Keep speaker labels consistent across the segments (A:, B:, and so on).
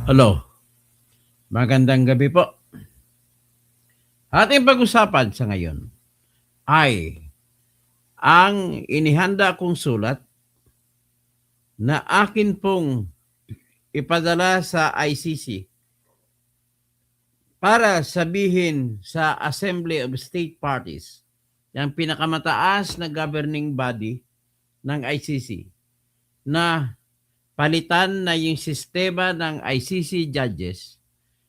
A: Hello, magandang gabi po. Ating pag-usapan sa ngayon ay ang inihanda kong sulat na akin pong ipadala sa ICC para sabihin sa Assembly of State Parties, yung pinakamataas na governing body ng ICC, na palitan na yung sistema ng ICC judges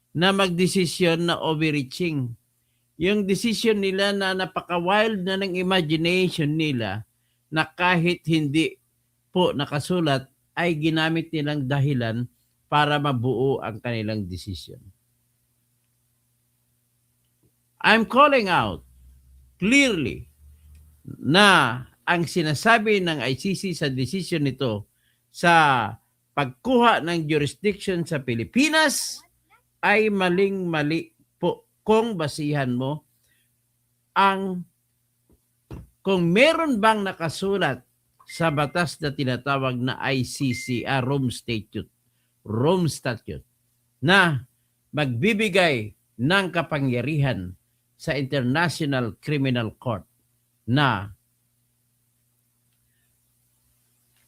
A: na magdesisyon na overreaching. Yung decision nila na napaka-wild na ng imagination nila na kahit hindi po nakasulat ay ginamit nilang dahilan para mabuo ang kanilang decision. I'm calling out clearly na ang sinasabi ng ICC sa decision nito sa pagkuha ng jurisdiction sa Pilipinas ay maling-mali po kung basihan mo kung meron bang nakasulat sa batas na tinatawag na ICC, Rome Statute, na magbibigay ng kapangyarihan sa International Criminal Court na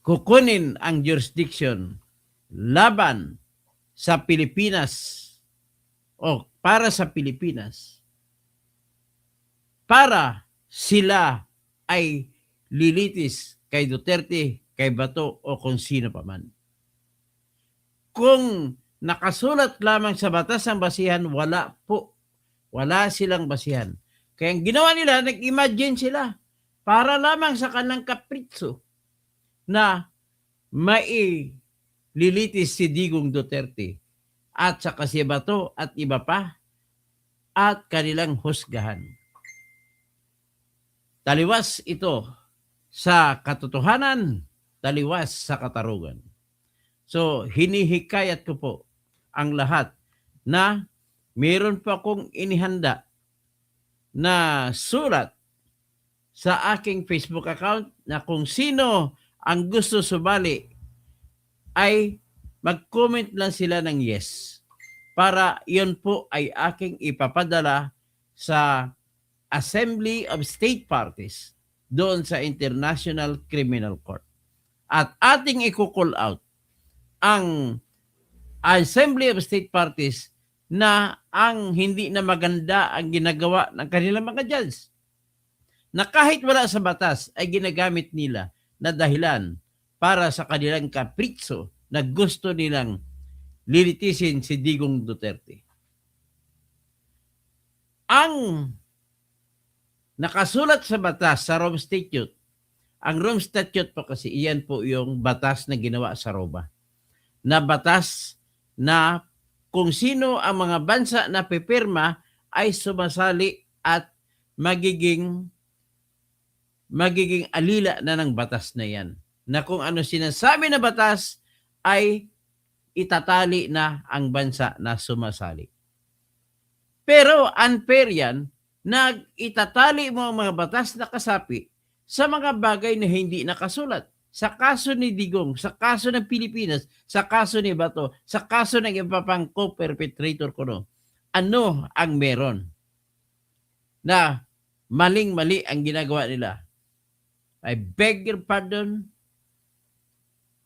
A: kukunin ang jurisdiction laban sa Pilipinas o para sa Pilipinas para sila ay lilitis kay Duterte, kay Bato o kung sino pa man. Kung nakasulat lamang sa batas ang basihan, wala po. Wala silang basihan. Kaya ang ginawa nila, nag-imagine sila para lamang sa kanang kapritso na maililitis si Digong Duterte at saka si Bato at iba pa at kanilang husgahan. Taliwas ito sa katotohanan, taliwas sa katarungan. So, hinihikayat ko po ang lahat na meron pa akong inihanda na sulat sa aking Facebook account na kung sino ang gusto sumali ay mag-comment lang sila ng yes para iyon po ay aking ipapadala sa Assembly of State Parties doon sa International Criminal Court. At ating i-call out ang Assembly of State Parties na ang hindi na maganda ang ginagawa ng kanilang mga judge. Na kahit wala sa batas ay ginagamit nila na dahilan para sa kanilang kapritso na gusto nilang lilitisin si Digong Duterte. Ang nakasulat sa batas sa Rome Statute, ang Rome Statute po kasi iyan po yung batas na ginawa sa Roma. Na batas na kung sino ang mga bansa na pipirma ay sumasali at magiging alila na ng batas na yan. Na kung ano sinasabi na batas ay itatali na ang bansa na sumasali. Pero unfair yan na itatali mo ang mga batas na kasapi sa mga bagay na hindi nakasulat. Sa kaso ni Digong, sa kaso ng Pilipinas, sa kaso ni Bato, sa kaso ng iba pang co-perpetrator ko, no, ano ang meron na maling-mali ang ginagawa nila? I beg your pardon.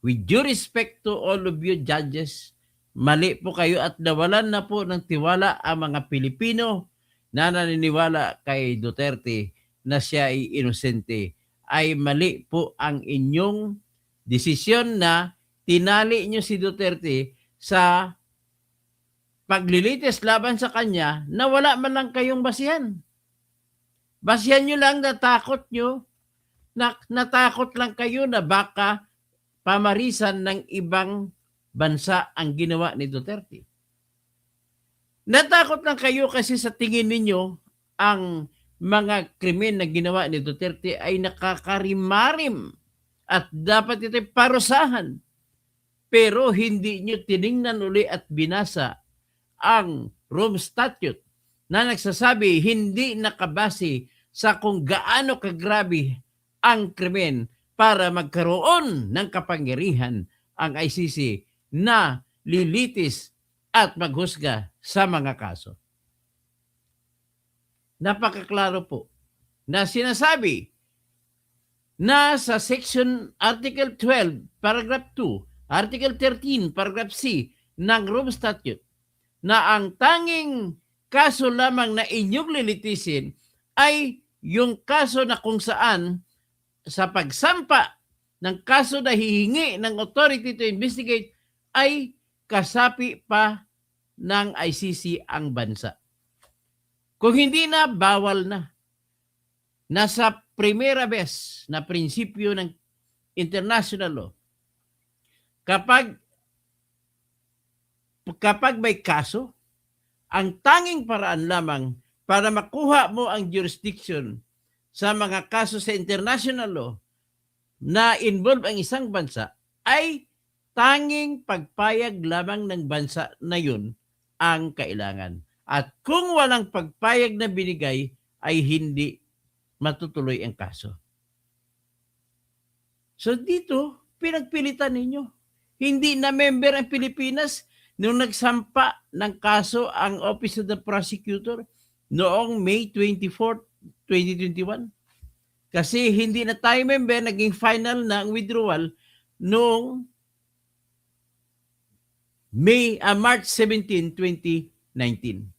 A: With due respect to all of you judges, mali po kayo at nawalan na po ng tiwala ang mga Pilipino na naniniwala kay Duterte na siya ay inosente. Ay mali po ang inyong desisyon na tinali nyo si Duterte sa paglilitis laban sa kanya na wala man lang kayong basihan. Basihan nyo lang, natakot nyo, natakot lang kayo na baka pamarisan ng ibang bansa ang ginawa ni Duterte. Natakot lang kayo kasi sa tingin ninyo ang mga krimen na ginawa ni Duterte ay nakakarimarim at dapat ito parusahan. Pero hindi nyo tiningnan uli at binasa ang Rome Statute na nagsasabi hindi nakabase sa kung gaano kagrabe ang krimen para magkaroon ng kapangyarihan ang ICC na lilitis at maghusga sa mga kaso. Napakaklaro po na sinasabi na sa section Article 12, paragraph 2, Article 13, paragraph C ng Rome Statute na ang tanging kaso lamang na inyong lilitisin ay yung kaso na kung saan sa pagsampa ng kaso na hihingi ng authority to investigate ay kasapi pa ng ICC ang bansa. Kung hindi na, bawal na. Nasa primera vez na prinsipyo ng international law, kapag may kaso, ang tanging paraan lamang para makuha mo ang jurisdiction sa mga kaso sa international law na involve ang isang bansa ay tanging pagpayag lamang ng bansa na yun ang kailangan. At kung walang pagpayag na binigay, ay hindi matutuloy ang kaso. So dito, pinagpilitan ninyo. Hindi na member ang Pilipinas nung nagsampa ng kaso ang Office of the Prosecutor noong May 24, 2021. Kasi hindi na tayo member, naging final na ang withdrawal noong March 17, 2019.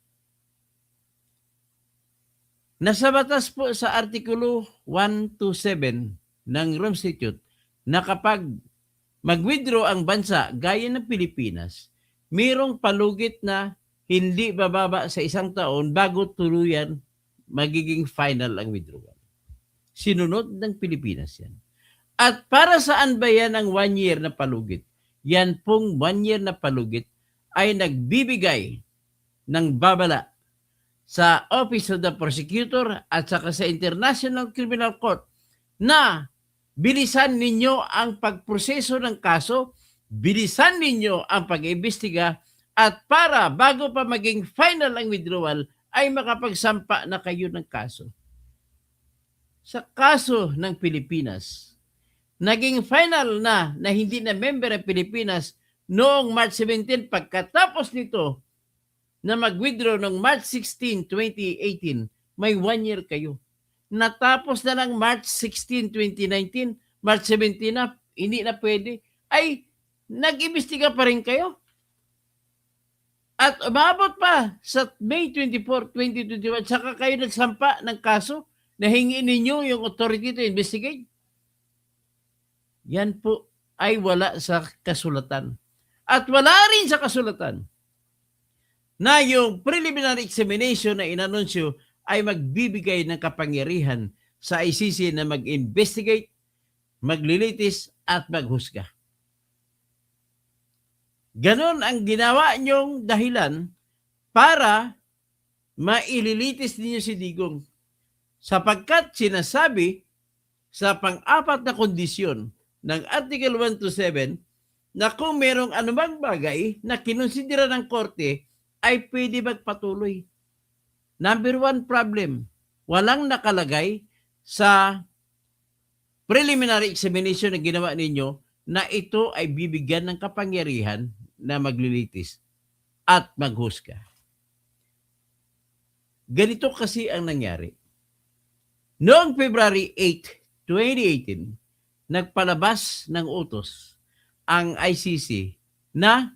A: Nasa batas po sa Artikulo 127 ng Rome Statute na kapag mag-withdraw ang bansa gaya ng Pilipinas, mayroong palugit na hindi bababa sa 1 taon bago tuluyan magiging final ang withdrawal. Sinunod ng Pilipinas yan. At para saan ba yan ang 1 year na palugit? Yan pong 1 year na palugit ay nagbibigay ng babala sa Office of the Prosecutor at saka sa International Criminal Court na bilisan ninyo ang pagproseso ng kaso, bilisan ninyo ang pag-iimbestiga at para bago pa maging final ang withdrawal ay makapagsampa na kayo ng kaso. Sa kaso ng Pilipinas, naging final na hindi na member ng Pilipinas noong March 17 pagkatapos nito na mag-withdraw noong March 16, 2018, may 1 year kayo. Natapos na lang March 16, 2019, March 17 na, hindi na pwede, ay nag-imbestiga pa rin kayo. At umabot pa sa May 24, 2021, saka kayo nagsampa ng kaso na hingin ninyo yung authority to investigate. Yan po ay wala sa kasulatan. At wala rin sa kasulatan na yung preliminary examination na inanunsyo ay magbibigay ng kapangyarihan sa ICC na mag-investigate, maglilitis at maghusga. Ganon ang ginawa niyong dahilan para maililitis ninyo si Digong. Sapagkat sinasabi sa pang-apat na kondisyon ng Article 127 na kung merong anumang bagay na kinonsidera ng korte ay pwede magpatuloy. Number 1 problem, walang nakalagay sa preliminary examination na ginawa ninyo na ito ay bibigyan ng kapangyarihan na maglilitis at maghusga. Ganito kasi ang nangyari. Noong February 8, 2018, nagpalabas ng utos ang ICC na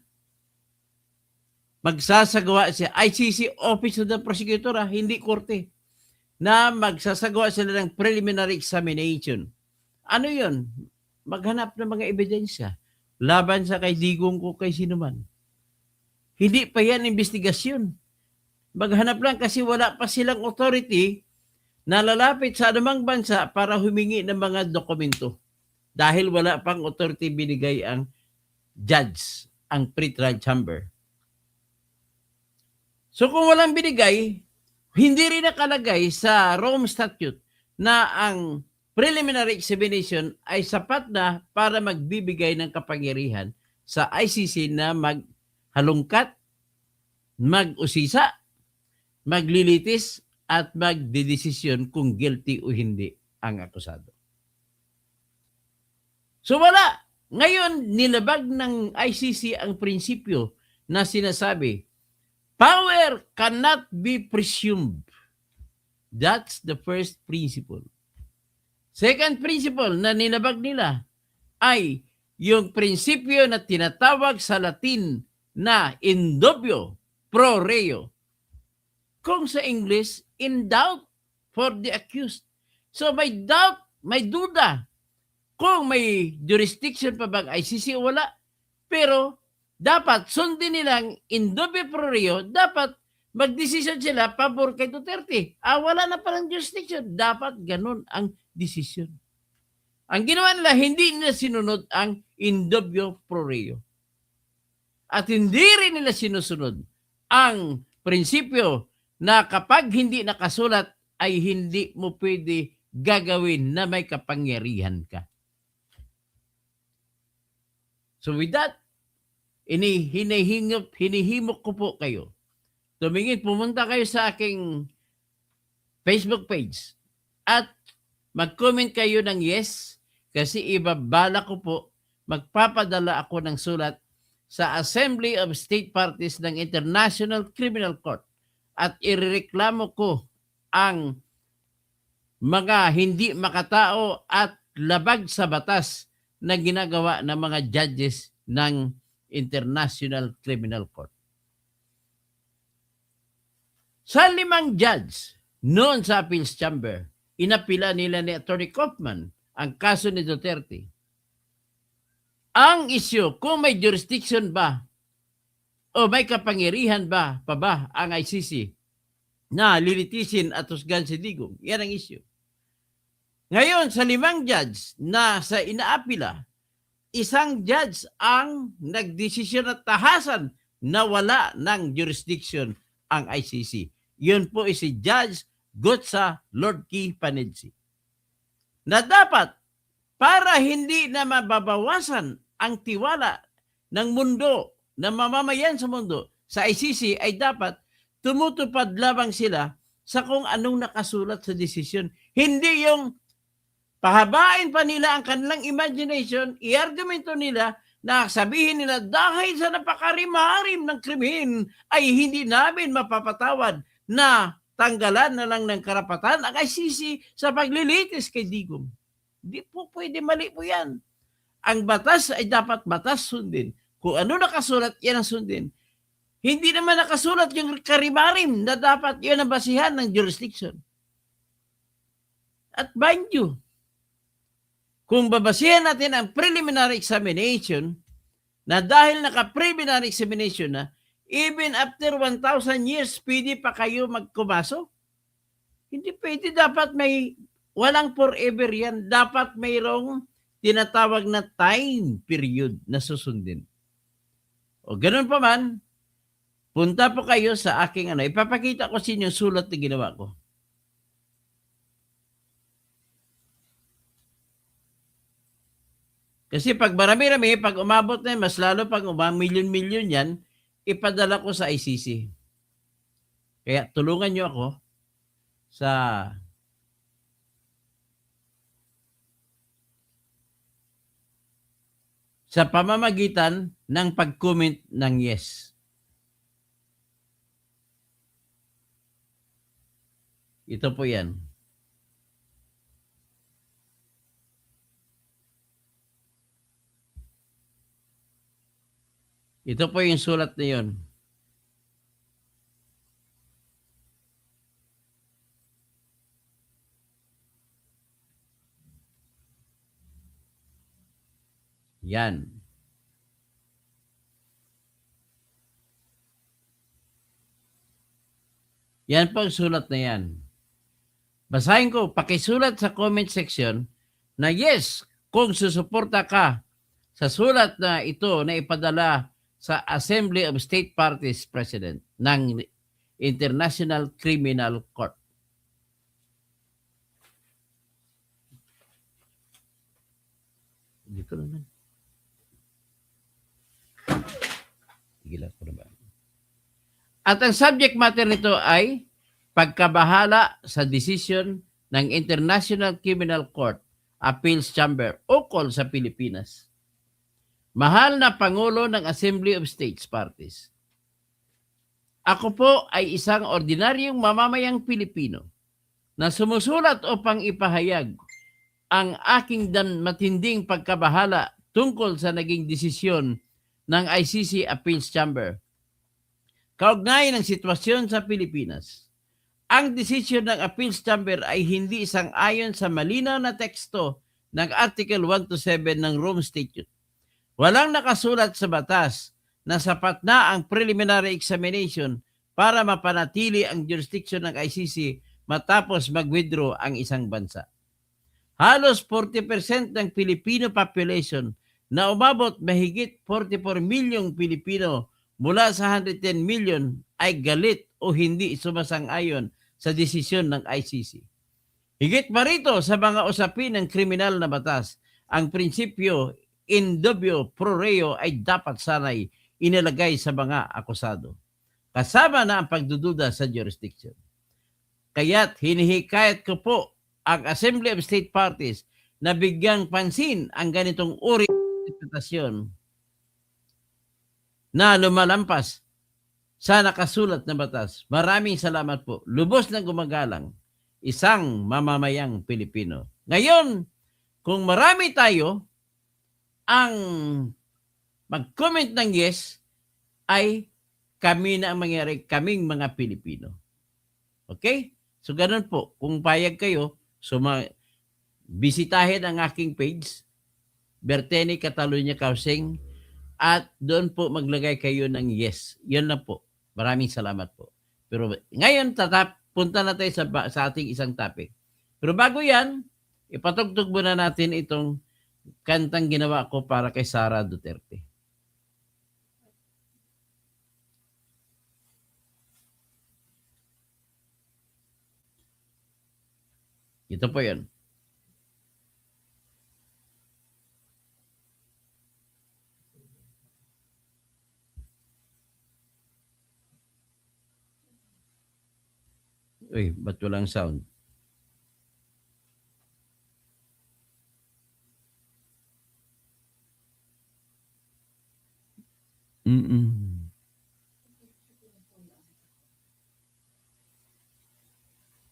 A: magsasagawa siya, ICC Office of the Prosecutor, hindi korte, na magsasagawa sila ng preliminary examination. Ano yun? Maghanap ng mga ebidensya laban sa kay Digong ko kay sinuman. Hindi pa yan investigasyon. Maghanap lang kasi wala pa silang authority na lalapit sa anumang bansa para humingi ng mga dokumento. Dahil wala pang authority binigay ang judge, ang pre-trial chamber. So kung walang binigay, hindi rin nakalagay sa Rome Statute na ang preliminary examination ay sapat na para magbibigay ng kapangyarihan sa ICC na maghalungkat, mag-usisa, maglilitis at magdedesisyon kung guilty o hindi ang akusado. So wala. Ngayon, nilabag ng ICC ang prinsipyo na sinasabi, power cannot be presumed. That's the first principle. Second principle na nilabag nila ay yung prinsipyo na tinatawag sa Latin na indubio pro reo. Kung sa English, in doubt for the accused. So may doubt, may duda kung may jurisdiction pa bang ICC o wala. Pero dapat sundin nilang indubio pro reo, dapat magdesisyon sila pabor kay Duterte. Wala na palang jurisdiction. Dapat ganun ang desisyon. Ang ginawa nila, hindi nila sinunod ang indubio pro reo. At hindi rin nila sinusunod ang prinsipyo na kapag hindi nakasulat ay hindi mo pwede gagawin na may kapangyarihan ka. So with that, hinihimok ko po kayo. Tumingin, pumunta kayo sa aking Facebook page at mag-comment kayo ng yes kasi ibabala ko po, magpapadala ako ng sulat sa Assembly of State Parties ng International Criminal Court at irereklamo ko ang mga hindi makatao at labag sa batas na ginagawa ng mga judges ng International Criminal Court. Sa 5 judge noon sa Appeals Chamber, inapila nila ni Attorney Kaufman ang kaso ni Duterte. Ang issue, kung may jurisdiction ba o may kapangyarihan ba pa ba ang ICC na lilitisin at husgan si Digong, yan ang issue. Ngayon, sa 5 judge na sa inaapila, isang judge ang nagdesisyon at tahasan na wala ng jurisdiction ang ICC. Yun po is si Judge Gotsa Lordkey Panidsi. Na dapat, para hindi na mababawasan ang tiwala ng mundo, ng mamamayan sa mundo, sa ICC ay dapat tumutupad lamang sila sa kung anong nakasulat sa desisyon. Hindi yung pahabain pa nila ang kanilang imagination, i-argumento nila na sabihin nila dahil sa napakarimarim ng krimen ay hindi namin mapapatawad na tanggalan na lang ng karapatan ang ICC sa paglilitis kay Digong. Di po pwede, mali po yan. Ang batas ay dapat batas sundin. Kung ano nakasulat, yan ang sundin. Hindi naman nakasulat yung karimarim na dapat yun ang basihan ng jurisdiction. At mind you, kung babasihan natin ang preliminary examination, na dahil naka-preliminary examination na, even after 1,000 years, pwede pa kayo magkumaso? Hindi pwede. Dapat may, walang forever yan. Dapat mayroong tinatawag na time period na susundin. O ganun pa man, punta po kayo sa aking ipapakita ko sa inyo yung sulat na ginawa ko. Kasi pag marami-rami, pag umabot na mas lalo pag milyon-milyon yan, ipadala ko sa ICC. Kaya tulungan nyo ako sa pamamagitan ng pag-comment ng yes. Ito po yan. Ito po yung sulat na yun. Yan. Yan po ang sulat na yan. Basahin ko, pakisulat sa comment section na yes, kung susuporta ka sa sulat na ito na ipadala sa Assembly of State Parties President ng International Criminal Court. Dito naman. Tigilan ko na ba? At ang subject matter nito ay pagkabahala sa desisyon ng International Criminal Court Appeals Chamber ukol sa Pilipinas. Mahal na Pangulo ng Assembly of States Parties, Ako po ay isang ordinaryong mamamayang Pilipino na sumusulat upang ipahayag ang aking matinding pagkabahala tungkol sa naging desisyon ng ICC Appeals Chamber kaugnay ng sitwasyon sa Pilipinas. Ang desisyon ng Appeals Chamber ay hindi sang-ayon sa malinaw na teksto ng Article 1 to 7 ng Rome Statute. Walang nakasulat sa batas na sapat na ang preliminary examination para mapanatili ang jurisdiction ng ICC matapos mag-withdraw ang isang bansa. Halos 40% ng Filipino population na umabot mahigit 44 milyong Pilipino mula sa 110 million ay galit o hindi sumasang-ayon sa desisyon ng ICC. Higit pa rito sa mga usapin ng kriminal na batas, ang prinsipyo in dubio pro reo ay dapat sanay inilagay sa mga akusado, kasama na ang pagdududa sa jurisdiction. Kaya't hinihikayat ko po ang Assembly of State Parties na bigyang pansin ang ganitong uri ng interpretasyon na lumalampas sa nakasulat na batas. Maraming salamat po. Lubos na gumagalang, isang mamamayang Pilipino. Ngayon, kung marami tayo ang mag-comment ng yes, ay kami na ang mangyari, kaming mga Pilipino. Okay? So, ganun po. Kung payag kayo, bisitahin ang aking page, Berteni Catalunya Kausing, at doon po maglagay kayo ng yes. Yun lang po. Maraming salamat po. Pero ngayon, punta na tayo sa ating isang topic. Pero bago yan, ipatugtog muna natin itong kantang ginawa ko para kay Sara Duterte. Ito po yun. Uy, ba't walang sound?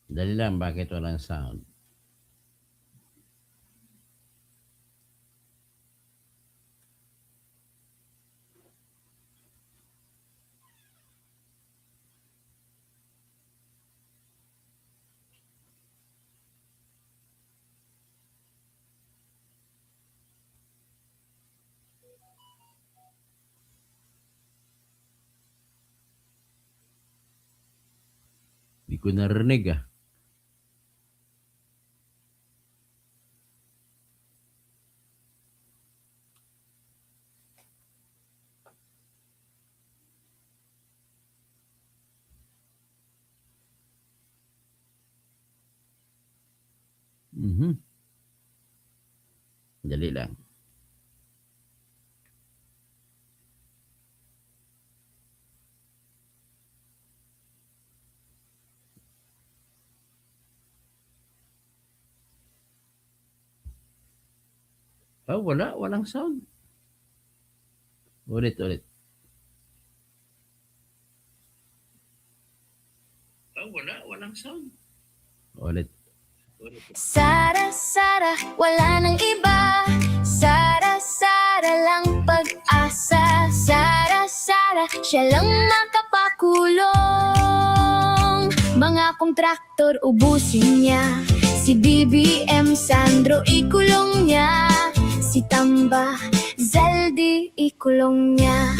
A: Dali lang, bakit walang sound? Hindi ko narinig ah. Dali lang. Oh, walang sound. Ulit. Oh, walang sound. Ulit.
B: Sara, wala nang iba. Sara lang pag-asa. Sara, siya lang makapakulong. Mga kontraktor ubusin niya. Si BBM Sandro ikulong niya. Si Tamba Zaldi ikulong niya.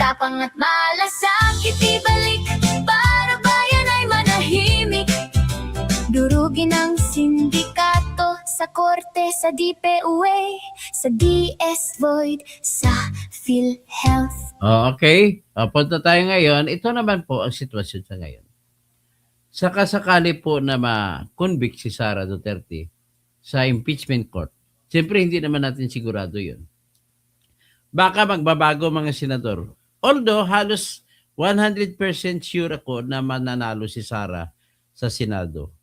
B: Tapang at malasakit ibalik para bayan ay manahimik. Durugin ang sindikato sa korte, sa DPUA, sa DS Void, sa PhilHealth.
A: Okay. Punta tayo ngayon. Ito naman po ang sitwasyon sa ngayon. Sakasakali po na ma-convict si Sara Duterte sa impeachment court. Siyempre, hindi naman natin sigurado yun. Baka magbabago mga senador. Although, halos 100% sure ako na mananalo si Sara sa Senado.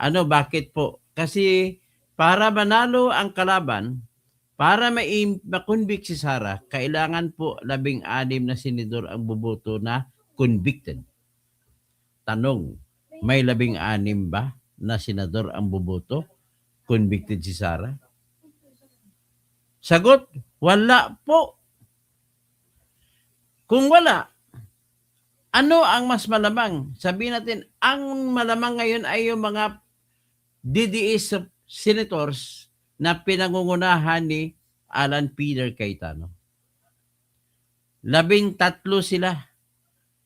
A: Bakit po? Kasi para manalo ang kalaban, para ma-convict si Sara, kailangan po 16 na senador ang buboto na convicted. Tanong, may 16 ba na senador ang buboto? Convicted si Sara? Sagot, wala po. Kung wala, ano ang mas malamang? Sabihin natin, ang malamang ngayon ay yung mga DDS senators na pinangungunahan ni Alan Peter Cayetano. 13 sila.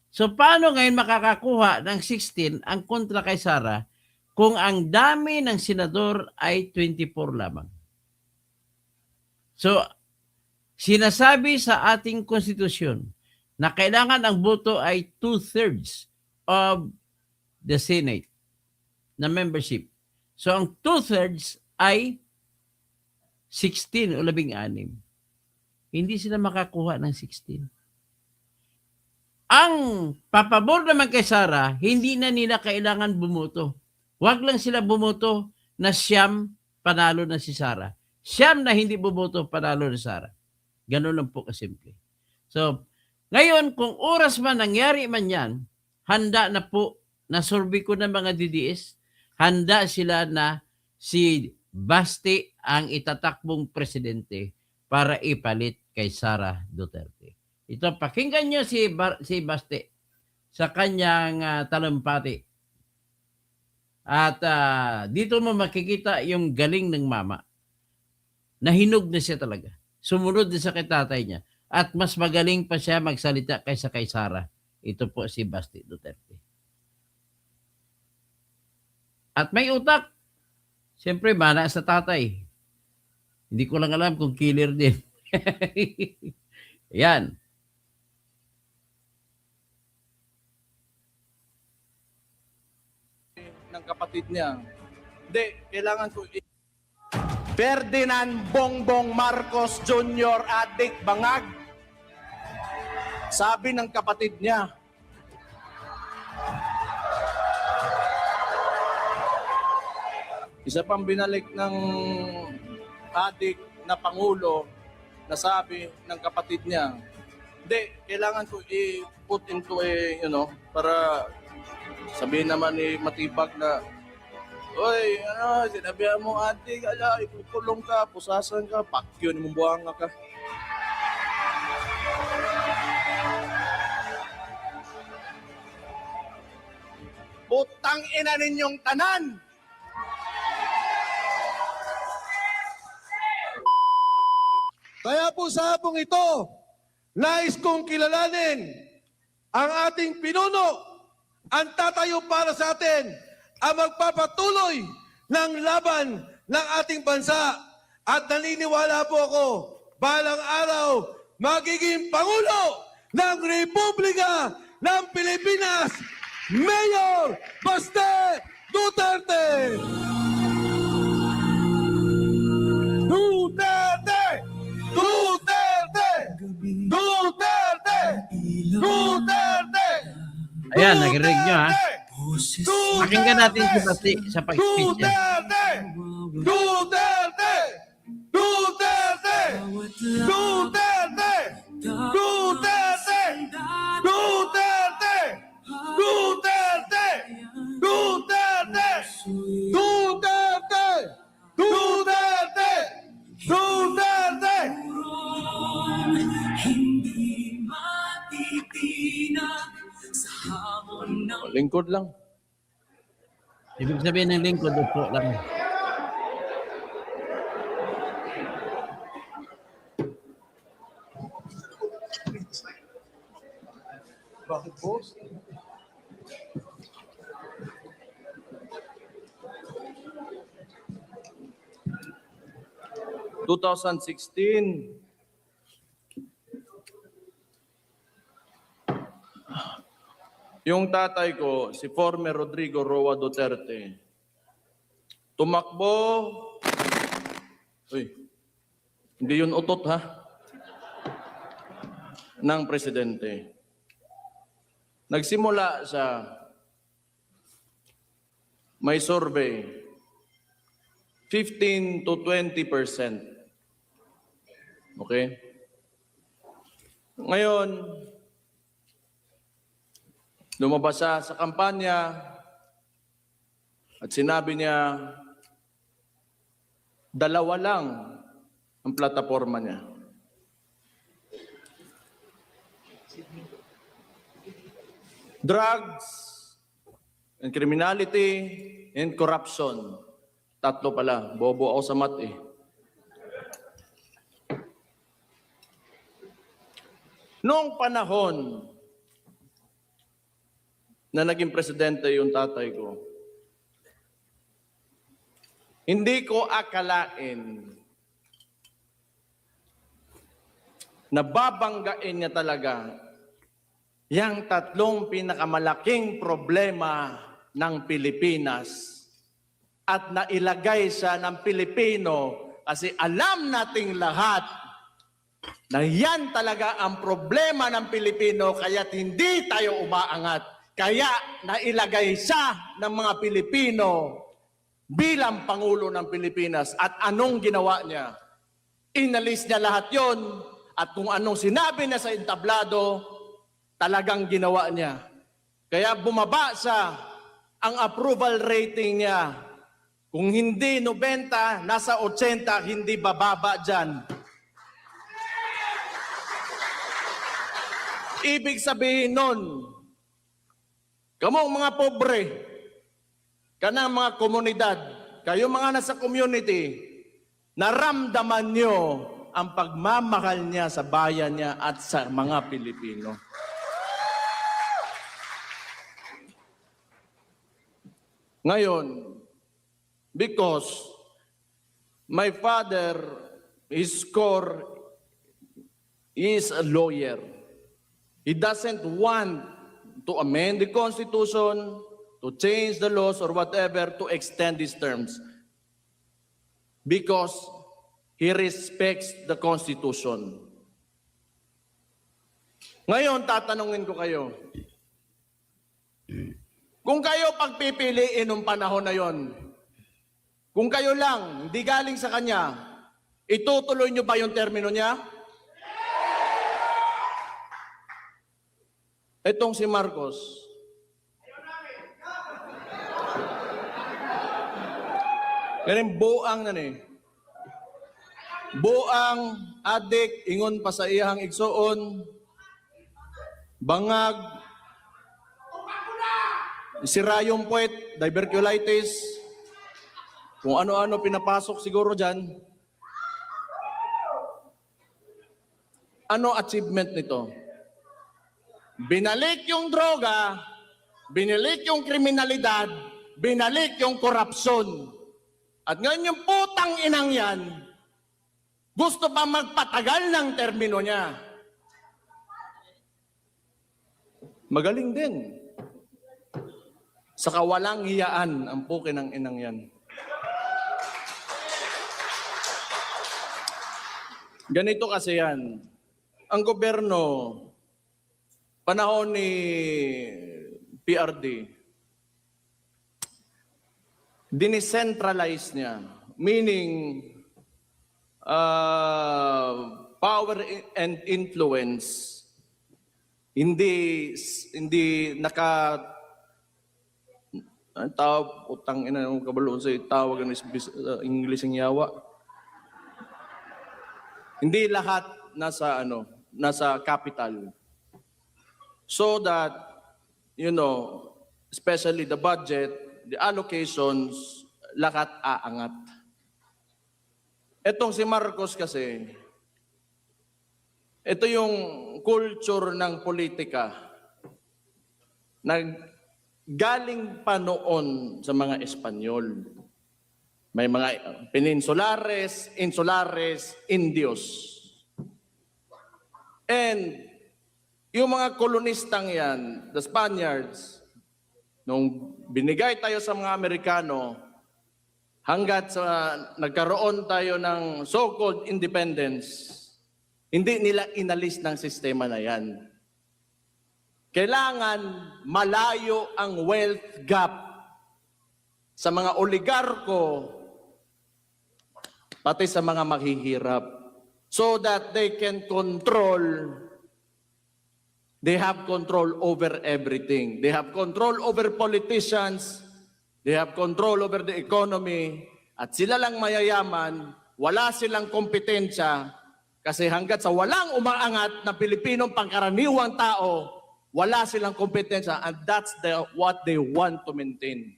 A: So paano ngayon makakakuha ng 16 ang kontra kay Sara kung ang dami ng senador ay 24 lamang? So sinasabi sa ating konstitusyon na kailangan ang boto ay 2/3 of the Senate na membership. So ang 2/3 ay 16 o 16. Hindi sila makakuha ng 16. Ang papabor naman kay Sara, hindi na nila kailangan bumoto. Huwag lang sila bumoto na siyam panalo na si Sara. Siyam na hindi bumoto panalo na Sara. Ganun lang po kasimple. So, ngayon, kung oras man nangyari man yan, handa na po, nasurvey ko ng mga DDS, handa sila na si Basti ang itatakbong presidente para ipalit kay Sara Duterte. Ito, pakinggan nyo si Basti sa kanyang talumpati. At dito mo makikita yung galing ng mama. Nahinog na siya talaga. Sumunod din sa kay tatay niya. At mas magaling pa siya magsalita kaysa kay Sara. Ito po si Basti Duterte. At may utak. Siyempre, mana sa tatay. Hindi ko lang alam kung killer din. Yan.
C: Ng kapatid niya. Hindi, kailangan ko Ferdinand Bongbong Marcos Jr. Adik Bangag. Sabi ng kapatid niya. Isa pang binalik ng adik na Pangulo na sabi ng kapatid niya. Hindi, kailangan ko i-put into para sabihin naman ni Matibag na, oy, sinabihan mo adik, ikukulong ka, pusasan ka, pakyo ni mong buhanga ka. Putang ina ninyong tanan!
D: Kaya po sa hapong ito, nais kong kilalanin ang ating pinuno, ang tatayo para sa atin, ang magpapatuloy ng laban ng ating bansa. At naniniwala po ako, balang araw, magiging Pangulo ng Republika ng Pilipinas, Mayor Basti Duterte! Duterte! Duterte! Duterte! Duterte!
A: Ayan, nag-rig nyo ha. Pakinggan natin si Basti sa pag-speech niya.
D: Duterte! Duterte! Duterte! Duterte! Duterte! Duterte! Duterte! Duterte! Duterte! Duterte!
E: Hindi matitinag sa hamon ng
C: Lingkod lang.
A: Ibig sabihin ng lingkod, upo lang.
D: Bakit boss?
C: – 2016. Yung tatay ko, si former Rodrigo Roa Duterte, tumakbo. Uy, hindi yun utot ha? Ng presidente. Nagsimula sa may survey, 15 to 20%. Okay? Ngayon, Lumabas siya sa kampanya at sinabi niya, dalawa lang ang plataforma niya. Drugs and criminality and corruption. Tatlo pala. Bobo ako sa math eh. Noong panahon na naging presidente yung tatay ko, hindi ko akalain na babanggain niya talaga yang tatlong pinakamalaking problema ng Pilipinas at nailagay siya ng Pilipino kasi alam nating lahat na yan talaga ang problema ng Pilipino kaya't hindi tayo umaangat. Kaya nailagay siya ng mga Pilipino bilang Pangulo ng Pilipinas. At anong ginawa niya? Inalis niya lahat yon at kung anong sinabi niya sa entablado, talagang ginawa niya. Kaya bumaba sa ang approval rating niya. Kung hindi 90, nasa 80, hindi bababa dyan. Ibig sabihin nun, kamong mga pobre, kanang mga komunidad, kayo mga nasa community, naramdaman nyo ang pagmamahal niya sa bayan niya at sa mga Pilipino. Ngayon, because my father, his core is a lawyer. He doesn't want to amend the Constitution, to change the laws or whatever to extend these terms. Because he respects the Constitution. Ngayon, tatanungin ko kayo. Kung kayo pagpipiliin ng panahon na yon, kung kayo lang, hindi galing sa kanya, itutuloy nyo ba yung termino niya? Itong si Marcos, ganun buang na ni. Buang, adik, ingon pa sa iyang igsoon, bangag, sira yung puwet, diverculitis, kung ano-ano pinapasok siguro dyan. Ano achievement nito? Binalik yung droga, binalik yung kriminalidad, binalik yung korupsyon. At ngayon yung putang inang yan, gusto pa magpatagal ng termino niya. Magaling din. Sa kawalang hiyaan ang puke ng inang yan. Ganito kasi yan. Ang gobyerno, panahon ni PRD, dinicentralize niya. Meaning, power and influence, hindi ang tawag, utang ina ng kabaloon sa tawag ng English ng yawa. Hindi lahat nasa capital. So that, especially the budget, the allocations, lahat aangat. Etong si Marcos kasi, ito yung culture ng politika na galing pa noon sa mga Espanyol. May mga Peninsulares, Insulares, Indios. And yung mga kolonistang yan, the Spaniards, nung binigay tayo sa mga Amerikano, hanggat sa nagkaroon tayo ng so-called independence, hindi nila inalis ng sistema na yan. Kailangan malayo ang wealth gap sa mga oligarko, pati sa mga maghihirap, so that they can control They have control over everything. They have control over politicians. They have control over the economy. At sila lang mayayaman, wala silang kompetensya kasi hanggat sa walang umaangat na Pilipinong pangkaraniwang tao, wala silang kompetensya, and that's what they want to maintain.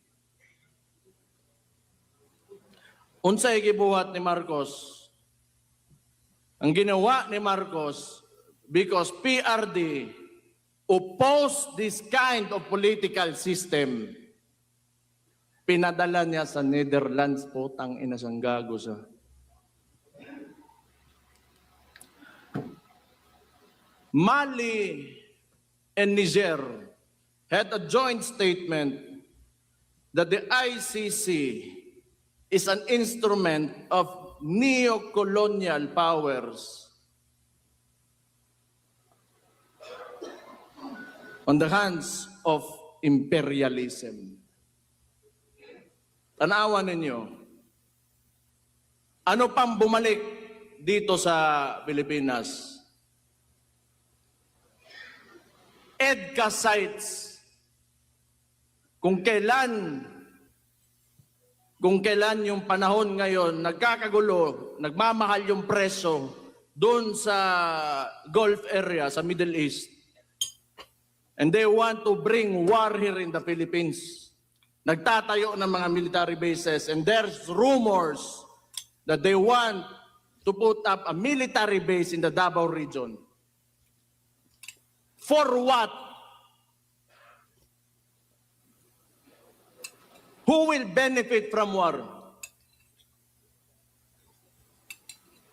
C: Unsay gibuhat ni Marcos? Ang ginawa ni Marcos, because PRD opposed this kind of political system, pinadala niya sa Netherlands, putang ina siyang gago sa. Mali and Niger had a joint statement that the ICC is an instrument of neo-colonial powers on the hands of imperialism. Tanawan ninyo, ano pang bumalik dito sa Pilipinas? EDCA sites. Kung kailan yung panahon ngayon, nagkakagulo, nagmamahal yung preso doon sa Gulf area, sa Middle East. And they want to bring war here in the Philippines. Nagtatayo ng mga military bases, and there's rumors that they want to put up a military base in the Davao region. For what? Who will benefit from war?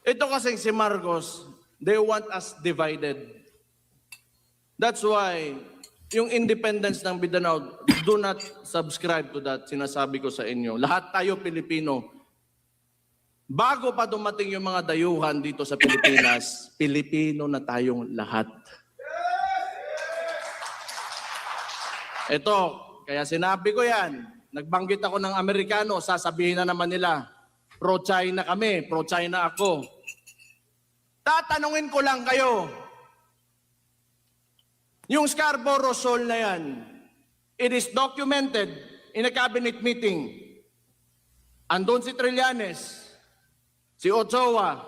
C: Ito kasing si Marcos, they want us divided. That's why yung independence ng Mindanao, do not subscribe to that. Sinasabi ko sa inyo. Lahat tayo Pilipino. Bago pa dumating yung mga dayuhan dito sa Pilipinas, Pilipino na tayong lahat. Ito, kaya sinabi ko yan. Nagbanggit ako ng Amerikano, sasabihin na naman nila, pro-China kami, pro-China ako. Tatanungin ko lang kayo, yung Scarborough Shoal na yan, it is documented in a cabinet meeting. Andun si Trillanes, si Ochoa.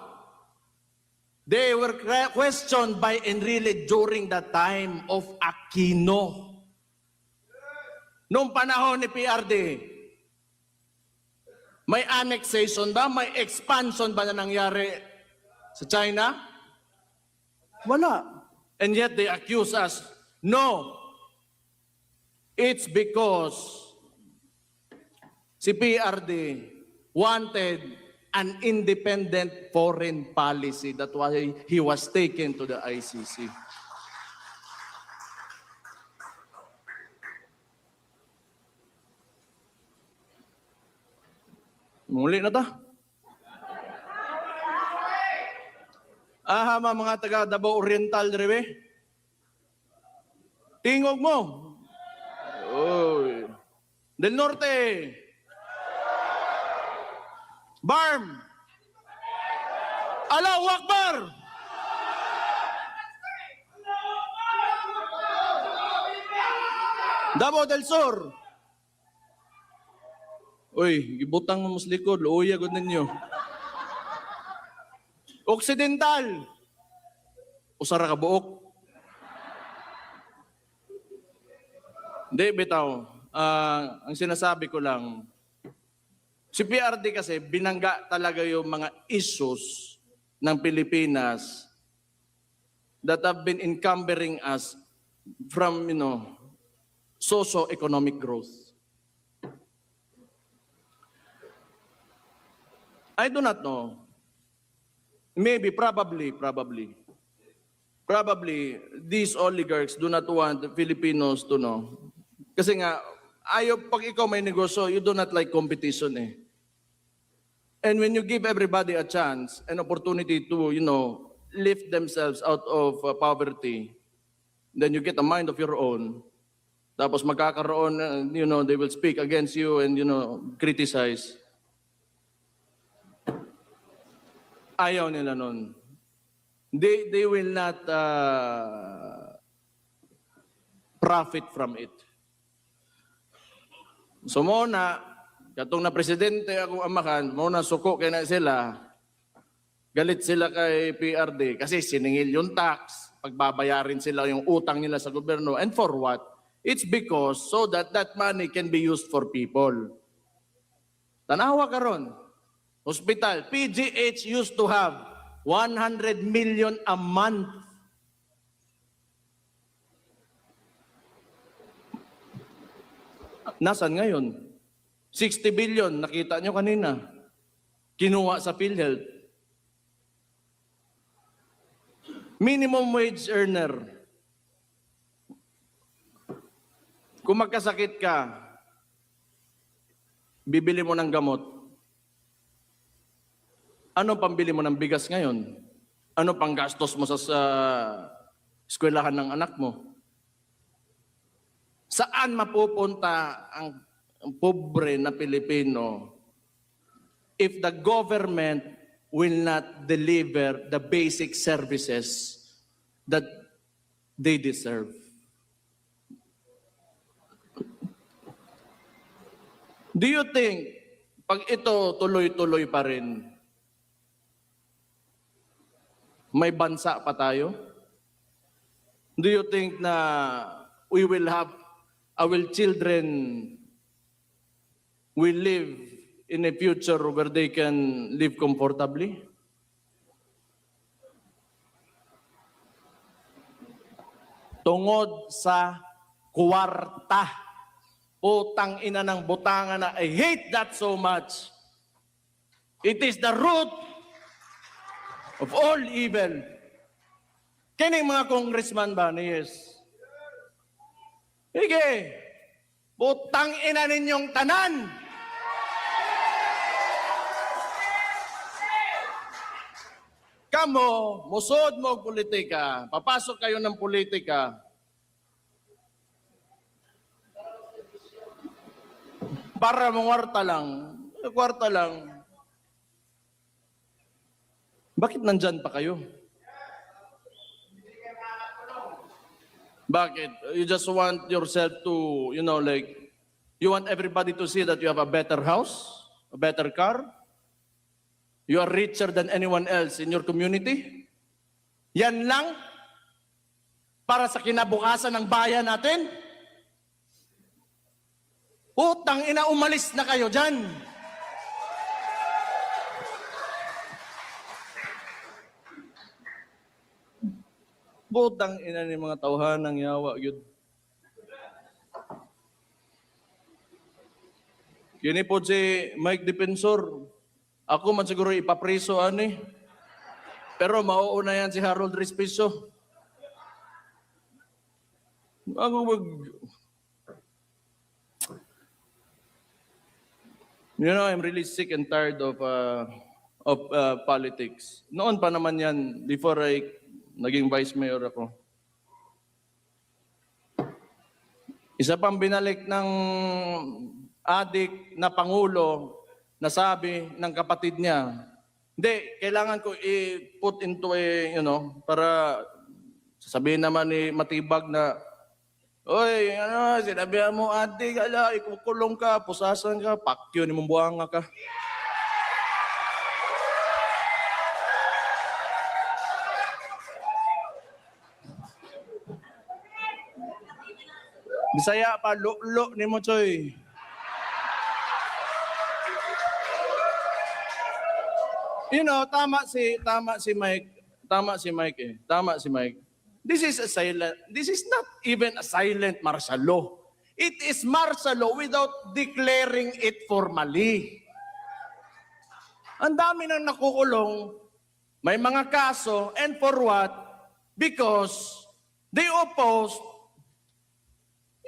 C: They were questioned by Enrile during the time of Aquino. Noong panahon ni PRD, may annexation ba? May expansion ba na nangyari sa China? Wala. And yet they accuse us. No. It's because si PRD wanted an independent foreign policy. That's why he was taken to the ICC. Muli na ta. Mga taga Davao Oriental drebe. Tingog mo. Oy. Del Norte. Barm. Allahu Akbar. Davao del Sur. Uy, gibutang mo mas likod, luoy agad ninyo. Occidental. Usara ka buok. Hindi, bitaw. Ang sinasabi ko lang, si PRD kasi binangga talaga yung mga issues ng Pilipinas that have been encumbering us from, socio-economic growth. I do not know. Maybe, probably, these oligarchs do not want the Filipinos to know. Kasi nga, pag ikaw may negosyo, you do not like competition eh. And when you give everybody a chance, an opportunity to, lift themselves out of poverty, then you get a mind of your own. Tapos magkakaroon, they will speak against you and, criticize. Ayaw nila nun. They will not profit from it. So muna, katong na presidente akong amakan, muna suko kay na sila, galit sila kay PRD kasi siningil yung tax, pagbabayarin sila yung utang nila sa gobyerno. And for what? It's because so that that money can be used for people. Tanawa karon. Hospital, PGH used to have 100 million a month. Nasaan ngayon? 60 billion, nakita nyo kanina. Kinuha sa PhilHealth. Minimum wage earner. Kung magkasakit ka, bibili mo ng gamot. Ano pambili mo ng bigas ngayon? Ano pang gastos mo sa eskwelahan ng anak mo? Saan mapupunta ang pobre na Pilipino if the government will not deliver the basic services that they deserve? Do you think pag ito tuloy-tuloy pa rin, may bansa pa tayo? Do you think na we will have our children will live in a future where they can live comfortably? Tungod sa kwarta. Utang ina ng butangan na I hate that so much. It is the root of all evil. Kining mga congressman ba ni yes? Sige, butang ina ninyong tanan. Kamo, musod mo politika, papasok kayo ng politika. Para mong kwarta lang. Bakit nandyan pa kayo? Bakit? You just want yourself to, you know, like, you want everybody to see that you have a better house, a better car? You are richer than anyone else in your community? Yan lang? Para sa kinabukasan ng bayan natin? Utang ina, umalis na kayo dyan. Butang ina ni mga tauhan ng yawa yun. Kini po si Mike Defensor. Ako man siguro ipapriso ani. Pero mauuna yan si Harold Respicio. You know, I'm really sick and tired of politics. Noon pa naman yan, before I naging vice mayor ako. Isa pang binalik ng adik na pangulo na sabi ng kapatid niya, hindi, kailangan ko i-put into a, you know, para sasabihin naman ni Matibag na, oy, ano, sinabihan mo, adik, ala, ikukulong ka, pusasan ka, pakyo ni mong buhanga ka. Bisaya pa, lo ni mo, Choy. You know, tama si Mike. Tama si Mike. This is not even a silent martial law. It is martial law without declaring it formally. Ang dami nang nakukulong, may mga kaso, and for what? Because they opposed,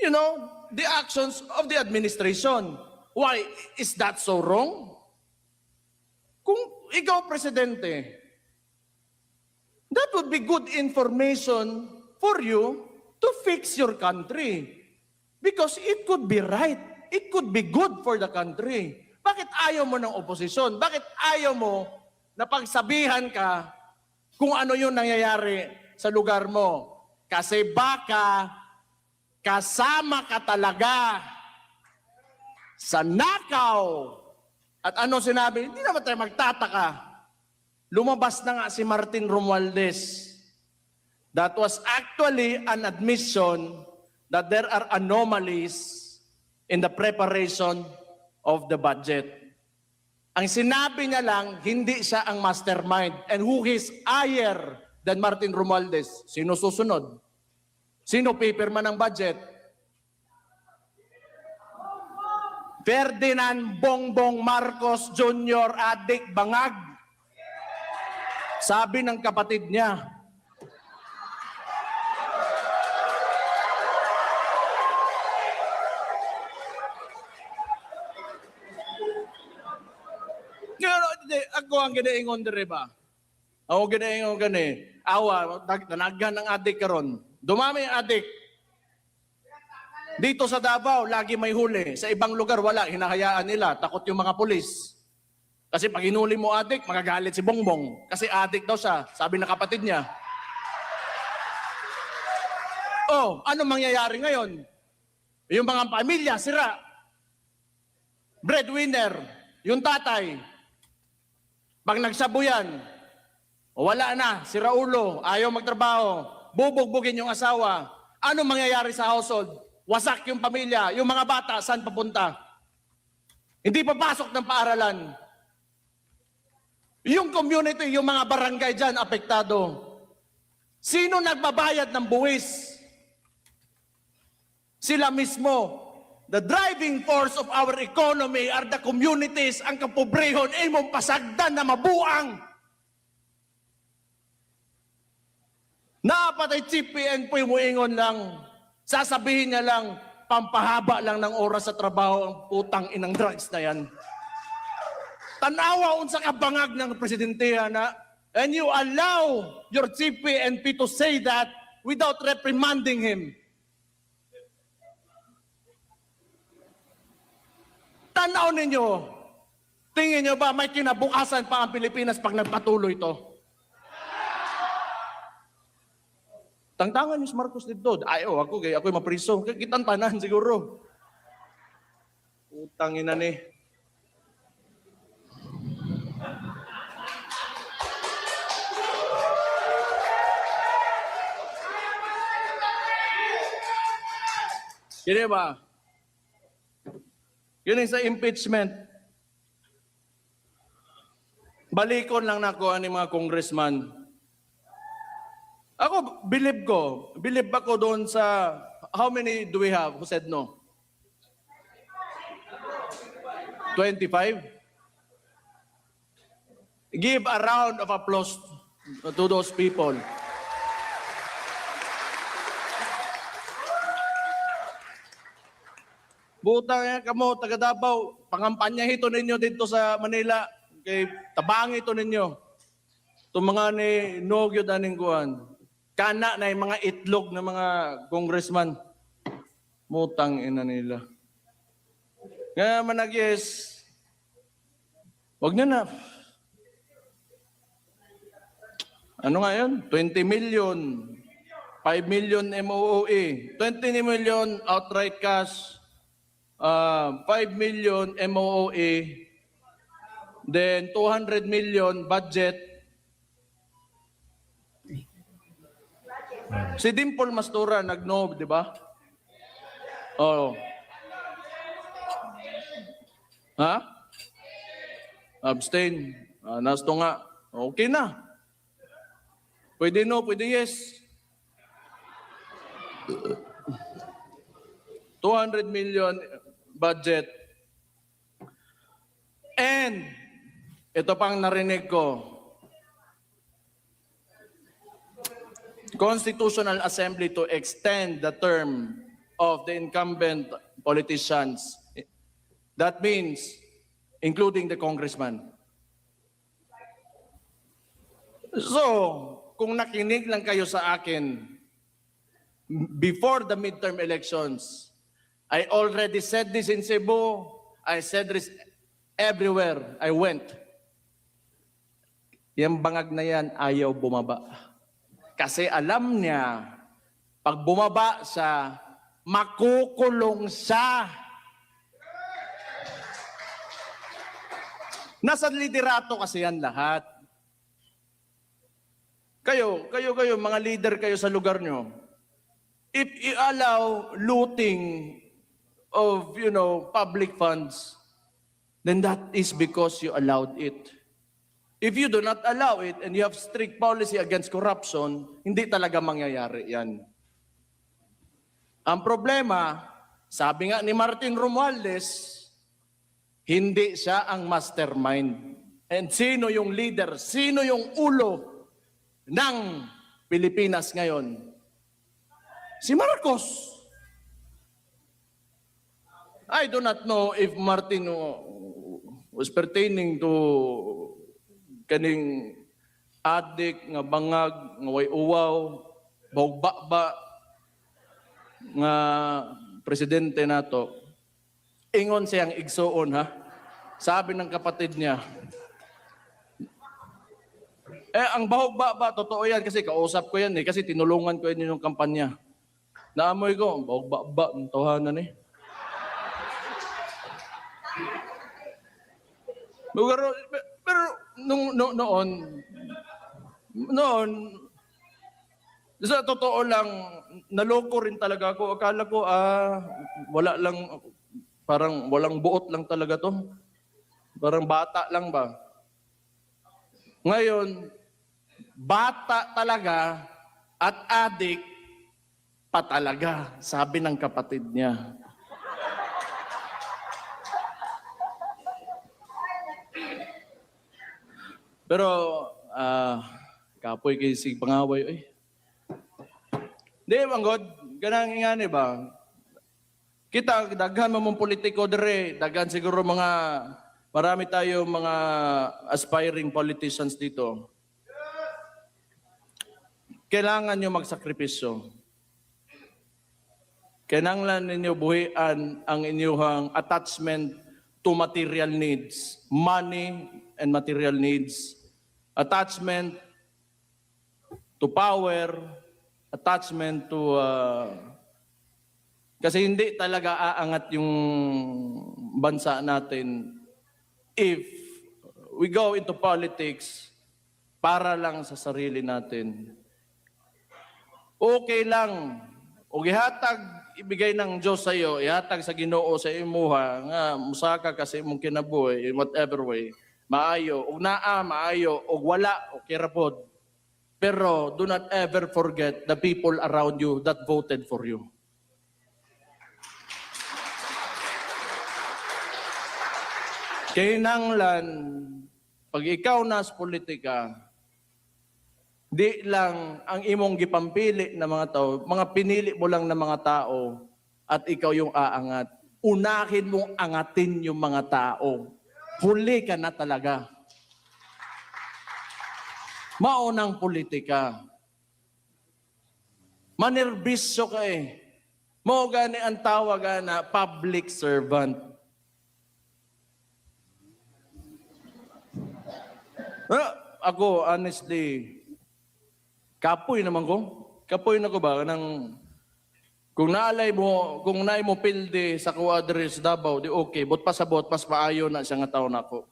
C: you know, the actions of the administration. Why? Is that so wrong? Kung ikaw presidente, that would be good information for you to fix your country. Because it could be right. It could be good for the country. Bakit ayaw mo ng oposisyon? Bakit ayaw mo na pagsabihan ka kung ano yung nangyayari sa lugar mo? Kasi baka kasama ka talaga sa nakaw. At ano sinabi? Hindi naman tayo magtataka. Lumabas na nga si Martin Romualdez. That was actually an admission that there are anomalies in the preparation of the budget. Ang sinabi niya lang, hindi siya ang mastermind. And who is higher than Martin Romualdez? Sino susunod? Sino paperman ng budget? Ferdinand Bongbong Marcos Jr. Adik Bangag. Sabi ng kapatid niya, ako ang ginaingon dere ba? Ako ginaingon gani. Awa, tanaghan ng adik karon. Dumami ang adik. Dito sa Davao, lagi may huli. Sa ibang lugar, wala. Hinahayaan nila. Takot yung mga pulis. Kasi pag hinuli mo adik, magagalit si Bongbong. Kasi adik daw siya. Sabi ng kapatid niya. Oh, ano mangyayari ngayon? Yung mga pamilya, sira. Breadwinner, yung tatay. Pag nagsabuyan, wala na, sira ulo, ayaw magtrabaho, bubugbugin yung asawa. Ano mangyayari sa household? Wasak yung pamilya, yung mga bata, saan papunta? Hindi papasok ng paaralan. Yung community, yung mga barangay dyan, apektado. Sino nagbabayad ng buwis? Sila mismo. The driving force of our economy are the communities. Ang kapobrehon, imong pasagdan na mabuang. Napatay Chief PNP mo ingon lang. Sasabihin niya lang, pampahaba lang ng oras sa trabaho ang putang inang drugs na yan. Tanawa unsa ka bangag ng presidente na, and you allow your Chief PNP to say that without reprimanding him. Tanaw ninyo, tingin nyo ba may kinabukasan pa ang Pilipinas pag nagpatuloy ito? Tangtangan yung Marcos dito. Ayaw ako, ako'y mapriso. Kitang tanan siguro. Utang ina ni. Kini ba? Yun sa impeachment. Balikon lang nako ani mga congressman. Ako, believe ako doon sa, how many do we have who said no? 25? Give a round of applause to those people. Butang yan kamo, taga Davao, pangampanya ito ninyo dito sa Manila, kay tabang ito ninyo. Itong mga ni Nogyo Daningguan, kana na yung mga itlog ng mga congressman. Mutang ina nila. Nga manag-yes, wag nyo na. Ano nga yun? 20 million, 5 million MOOE, 20 million outright cash, 5 million MOOE, then 200 million budget. Si Dimple Mastura nag-no, di ba? Oo. Ha? Abstain. Nasto nga. Okay na. Pwede no, pwede yes. 200 million budget. And, ito pang narinig ko, Constitutional Assembly to extend the term of the incumbent politicians. That means, including the congressman. So, kung nakinig lang kayo sa akin, before the midterm elections, I already said this in Cebu, I said this everywhere I went. Yung bangag na yan, ayaw bumaba. Kasi alam niya, pag bumaba siya, makukulong siya. Nasa liderato kasi yan lahat. Kayo, mga leader kayo sa lugar nyo, if you allow looting of, public funds, then that is because you allowed it. If you do not allow it and you have strict policy against corruption, hindi talaga mangyayari yan. Ang problema, sabi nga ni Martin Romualdez, hindi siya ang mastermind. And sino yung leader? Sino yung ulo ng Pilipinas ngayon? Si Marcos. I do not know if Martin was pertaining to kaning adik nga bangag nga way uwaw bawbaba nga presidente nato. Ingon siyang igsuon ha. Sabi ng kapatid niya, ang bahog-ba, totoo yan kasi kausap ko yan kasi tinulungan ko yan yung kampanya. Naamoy ko, ang bahog-ba, ang tawanan eh. Pero noon, sa totoo lang, naloko rin talaga ako. Akala ko, wala lang, parang walang buot lang talaga to. Parang bata lang ba? Ngayon, bata talaga at adik pa talaga, sabi ng kapatid niya. Pero, kapoy kay sig pangaway, Di, manggod, ganang ingani ba? Kita, daghan mo mong politiko dire, daghan siguro marami tayo mga aspiring politicians dito. Kailangan nyo magsakripisyo. Kailangan ninyo buhian ang inyong attachment to material needs, money and material needs, attachment to power, attachment to kasi hindi talaga aangat yung bansa natin if we go into politics para lang sa sarili natin. Okay lang. O ibigay ng Diyos sa iyo, ihatag sa Ginoo sa imuha, nga musaka kasi mong kinabuhi in whatever way. Maayo, og naa, maayo, og wala, okay rapod. Pero do not ever forget the people around you that voted for you. Kinanglan, pag ikaw nas politika, di lang ang imong gipampili na mga tao, mga pinili mo lang na mga tao at ikaw yung aangat. Unahin mong angatin yung mga tao. Huli ka na talaga. Maunang politika. Manerbisyo ka eh. Mo gani ang tawag na public servant. Ako, honestly, kapoy naman ko. Kapoy na ko ba? Kung naay mo pilde sa kuadre sa Davao, di okay. But pasabot, pas maayo na siya nga tao na ako.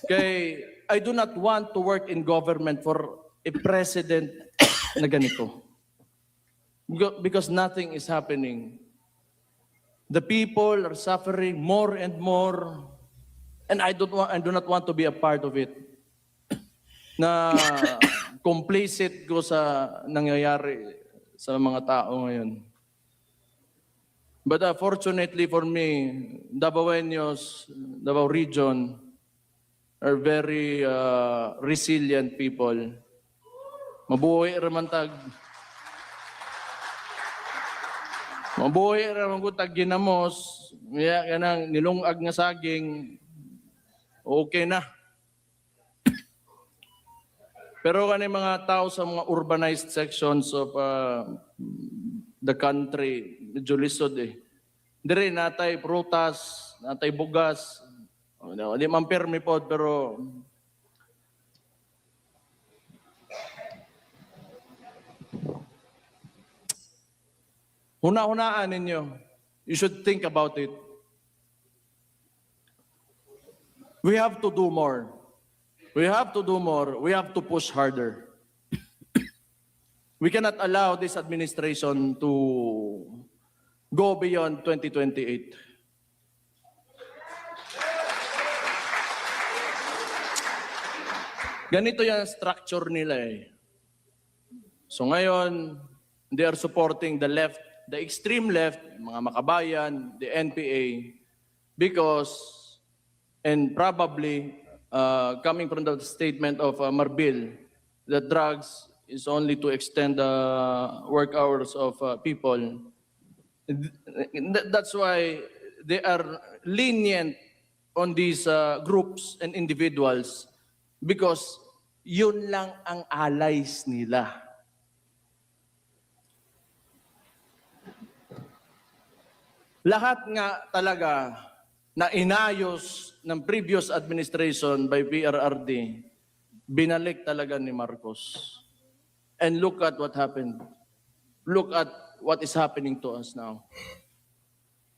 C: Kay, I do not want to work in government for a president na ganito. Because nothing is happening. The people are suffering more and more. And I do not want to be a part of it. Na complicit ko sa nangyayari sa mga tao ngayon. But fortunately for me, Davaoenos, Davao region are very resilient people. Mabuhay raman tag. Mabuhay raman ko tag ginamos. Kanang nilungag nga saging. Okay na. Pero kani mga tao sa mga urbanized sections of the country, medyo lisod eh. Dire natay prutas, natay bugas. Di man permi po, pero huna-hunaan ninyo. You should think about it. We have to do more. We have to do more. We have to push harder. We cannot allow this administration to go beyond 2028. Ganito yung structure nila eh. So ngayon, they are supporting the left, the extreme left, mga makabayan, the NPA, because, and probably coming from the statement of Marbil, that drugs is only to extend the work hours of people. That's why they are lenient on these groups and individuals because yun lang ang allies nila. Lahat nga talaga na inayos ng previous administration by PRRD, binalik talaga ni Marcos. And look at what happened. Look at what is happening to us now.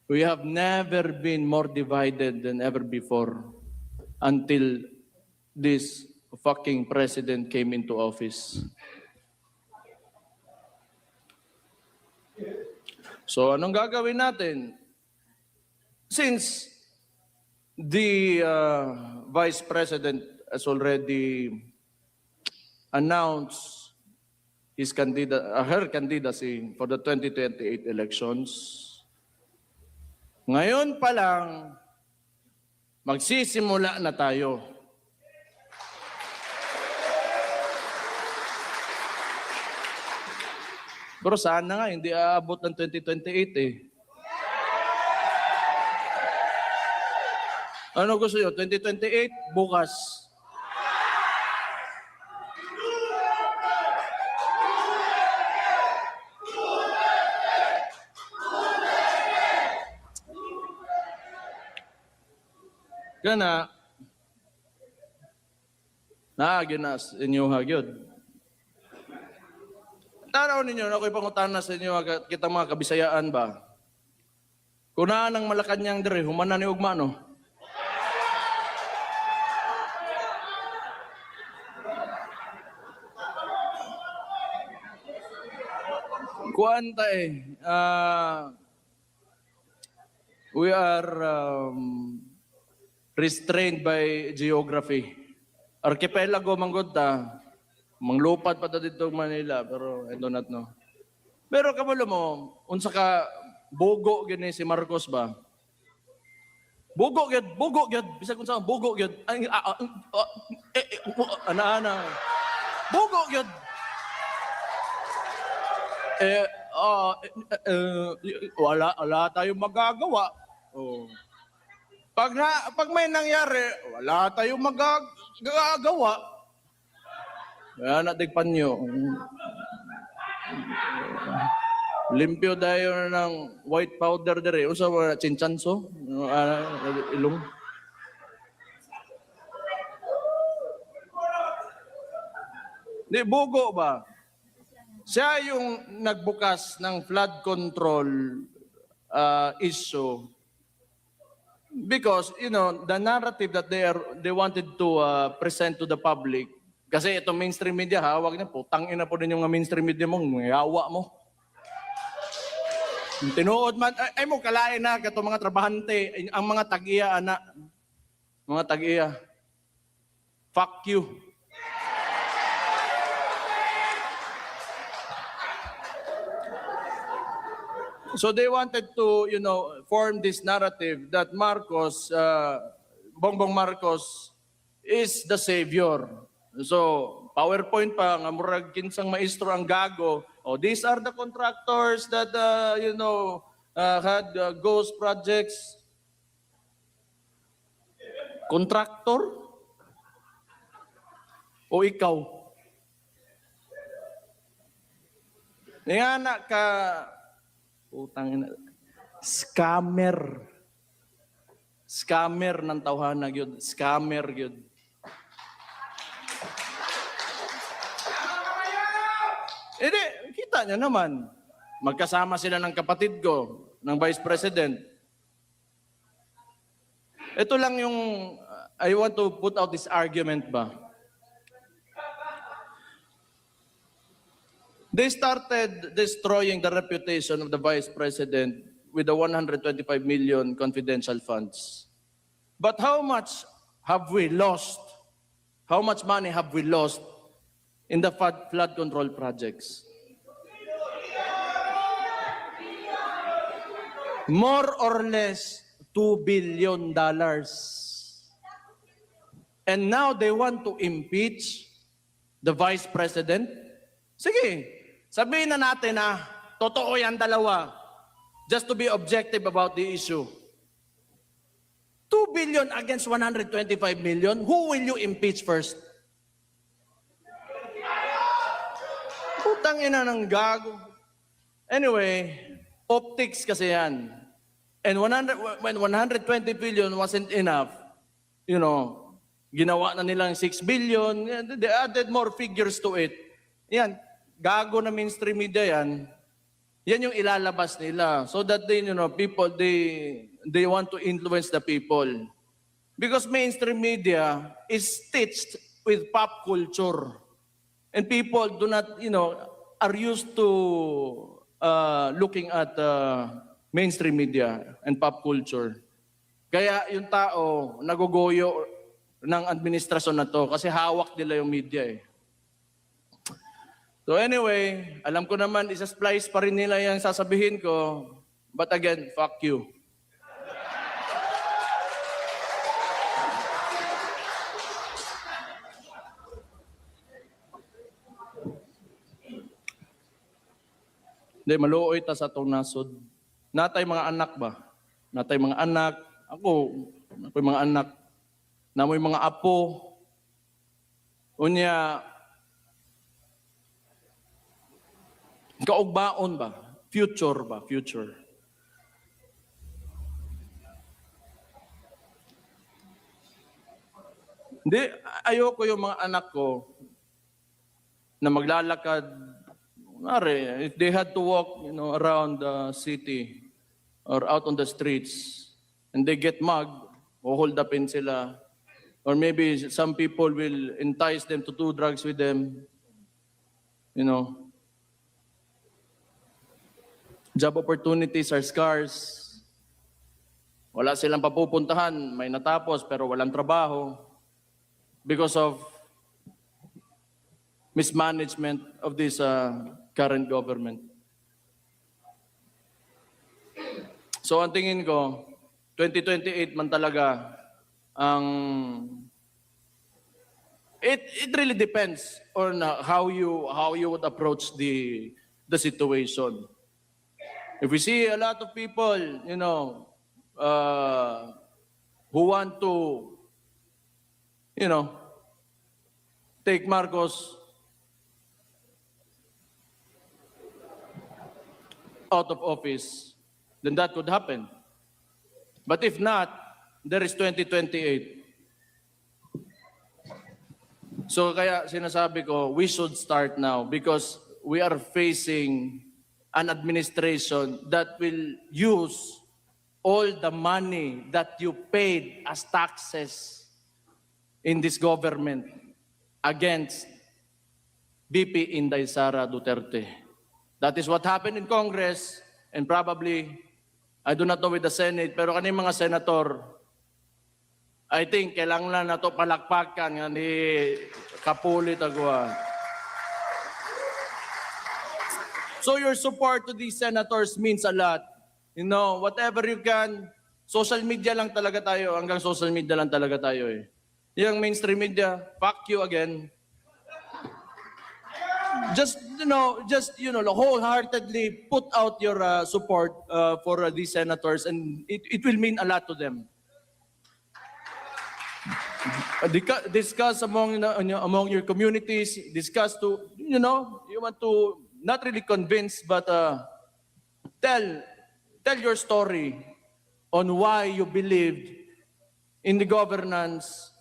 C: We have never been more divided than ever before until this fucking president came into office. So anong gagawin natin? Since the vice president has already announced his her candidacy for the 2028 elections, ngayon pa lang magsisimula na tayo. Pero sana nga hindi aabot ng 2028 eh. Ano gusto nyo? 2028? Bukas. Kana, ginas inyo hagyod. Tanaw ninyo, ako'y pangutana sa inyo, kitang mga Kabisayaan ba? Kunaan ng Malacanang dire, humana ni ugma, no? Kuanta we are restrained by geography. Archipelago manggod ta, manglupad pa ta dito Manila, pero I do not know. Pero kabalo mo, unsa ka bugo gini si Marcos ba? Bugo gyud, bisag unsa bugo gyud. Ana. Bugo gyud. Wala tayong magagawa. Oh. Pag may nangyari, wala tayong magagawa. Kaya natigpan nyo. Limpyo tayo ng white powder dire. Usa mo chinchanso? Ilong. Di bugo ba? Siya yung nagbukas ng flood control issue. Because, you know, the narrative that they wanted to present to the public, kasi itong mainstream media, hawag na po, tangin na po din yung mainstream media mo, yawa mo. Tinuod man, ay mo, kalain na, kato mga trabahante, ang mga tag-iya, anak, mga tag-iya, fuck you. So they wanted to, you know, form this narrative that Marcos, Bongbong Marcos, is the savior. So PowerPoint pa, nga murag kinsang maestro ang gago. Oh, these are the contractors that, you know, had ghost projects. Contractor? O ikaw? Nga na ka, utang ina. Scammer. Scammer ng tawhana gyud. Scammer gyud. Hindi, kita niyo naman. magkasama sila ng kapatid ko, ng Vice President. Ito lang yung, I want to put out this argument ba. They started destroying the reputation of the Vice President with the 125 million confidential funds. But how much have we lost? How much money have we lost in the flood control projects? More or less $2 billion. And now they want to impeach the Vice President? Sige, sabihin na natin na totoo yan dalawa. Just to be objective about the issue. 2 billion against 125 million, who will you impeach first? Putang ina ng gago. Anyway, optics kasi yan. And when 120 billion wasn't enough, you know, ginawa na nilang 6 billion, they added more figures to it. Yan, gago na mainstream media yan. Yan yung ilalabas nila so that they, you know, people, they want to influence the people. Because mainstream media is stitched with pop culture. And people do not, you know, are used to looking at mainstream media and pop culture. Kaya yung tao nagugoyo ng administrasyon na to kasi hawak nila yung media eh. So anyway, alam ko naman, isa-splice pa rin nila yung sasabihin ko. But again, fuck you. Hindi, maluoy ta sa itong nasod. Natay mga anak ba? Natay mga anak. Ako'y mga anak. Namoy mga apo. Unya, kaugbaon ba? Future ba? Future. Hindi, ayoko yung mga anak ko na maglalakad. If they had to walk, you know, around the city or out on the streets and they get mugged, o hold upin sila. Or maybe some people will entice them to do drugs with them. You know, job opportunities are scarce. Wala silang papupuntahan. May natapos pero walang trabaho because of mismanagement of this current government. So ang tingin ko, 2028 man talaga ang... It really depends on how you would approach the situation. If we see a lot of people, you know, who want to, you know, take Marcos out of office, then that could happen. But if not, there is 2028. So kaya sinasabi ko, we should start now because we are facing an administration that will use all the money that you paid as taxes in this government against BP Inday Sara Duterte. That is what happened in Congress and probably, I do not know with the Senate, pero kaning mga senator, I think kailangan na to palakpakan nga ni Kapulit Agua. So your support to these senators means a lot. You know, whatever you can, social media lang talaga tayo, hanggang social media lang talaga tayo eh. Yung mainstream media, fuck you again. Just wholeheartedly put out your support for these senators and it will mean a lot to them. Discuss among your communities, discuss to, you know, you want to not really convince but tell your story on why you believed in the governance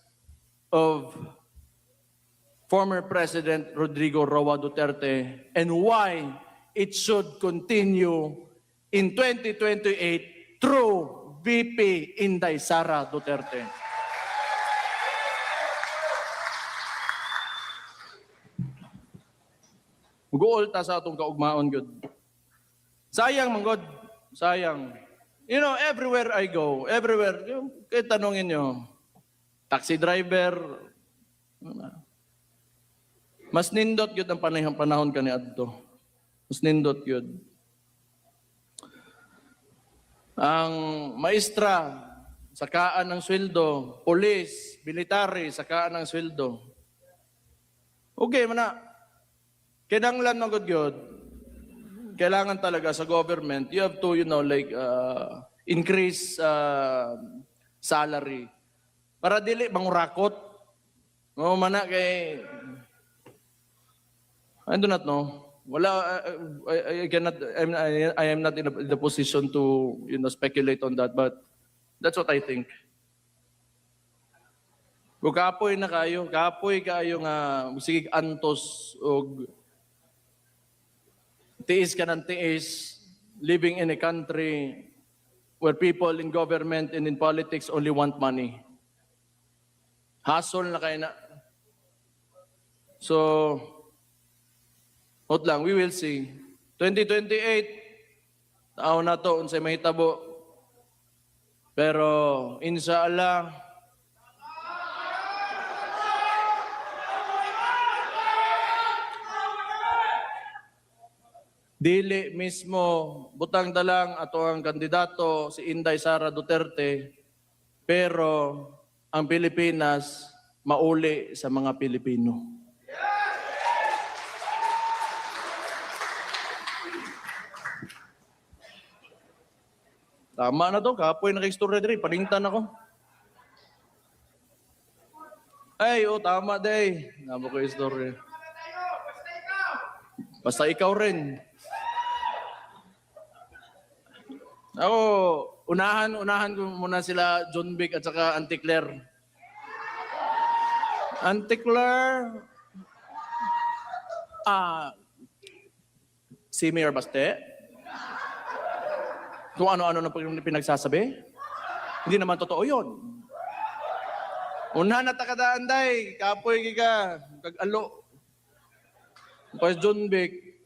C: of former President Rodrigo Roa Duterte and why it should continue in 2028 through VP Inday Sara Duterte. Guol ta sa atong kaugmaon, good. Sayang, manggod. Sayang. You know, everywhere I go, everywhere, kaya tanongin nyo, taxi driver, mas nindot yun ang panahon ka ni Adto. Mas nindot yun. Ang maestra, sakaan ng sweldo. Police, military, sakaan ng sweldo. Okay, mana. Kinanglan ng good. Kailangan talaga sa government, you have to, increase salary. Para dili mangurakot. No, mana kay I do not know. Wala, I cannot, I am not in the position to, speculate on that, but that's what I think. Kung kapoy na kayo nga, sige antos, o tiis ka ng tiis, living in a country where people in government and in politics only want money. Hustle na kayo na. So, Ot lang, we will see. 2028, tao na to, unsay mahitabo. Pero, inshallah, dili mismo, butang dalang ato ang kandidato, si Inday Sara Duterte, pero ang Pilipinas, mauli sa mga Pilipino. Tama na to, kapoy naka-istorya diri, paningtan ako. Ay, tama day. Namo ko istorya. Basta ikaw rin. Ako, unahan ko muna sila John Vic at saka Auntie Claire. Auntie Claire, si Mayor Baste, kung ano-ano na pinagsasabi, hindi naman totoo yun. Una na takadaan day, kapoy ka, kag-alo. Pag John Vic,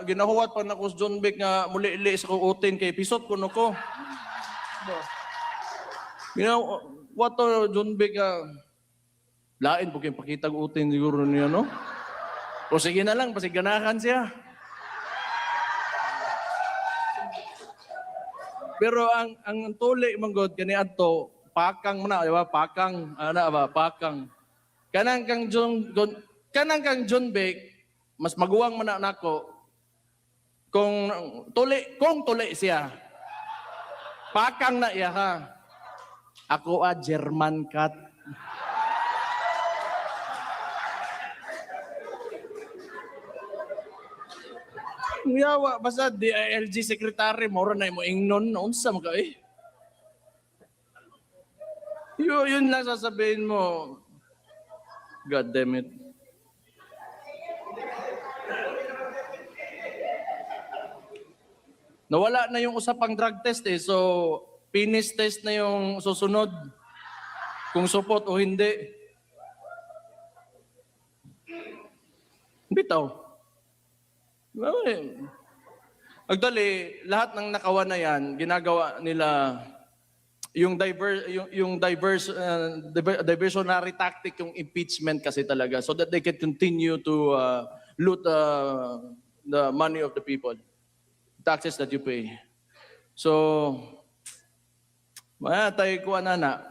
C: ginahuwat pa na ko sa John Vic nga muli-ili sa kuutin kay pisot ko no ko. What to John Vic lain po kayong pakita utin siguro niya, no? O sige na lang, pasiganahan siya. Pero ang tuli manggod kani adto pakang man di ba pakang pakang kanang kang John Vic mas maguwang man nako kung tuli siya pakang na iya ha ako German cat. Yawa, basta DILG secretary, mora na mo ingnon, unsa mo ka eh. Yun lang sasabihin mo. God damn it. Nawala na yung usapang drug test eh, so penis test na yung susunod. Kung support o hindi. Bitaw. Actually, lahat ng nakawa na yan, ginagawa nila yung diversionary tactic, yung impeachment kasi talaga, so that they can continue to loot the money of the people, taxes that you pay. So, tayo kuha na.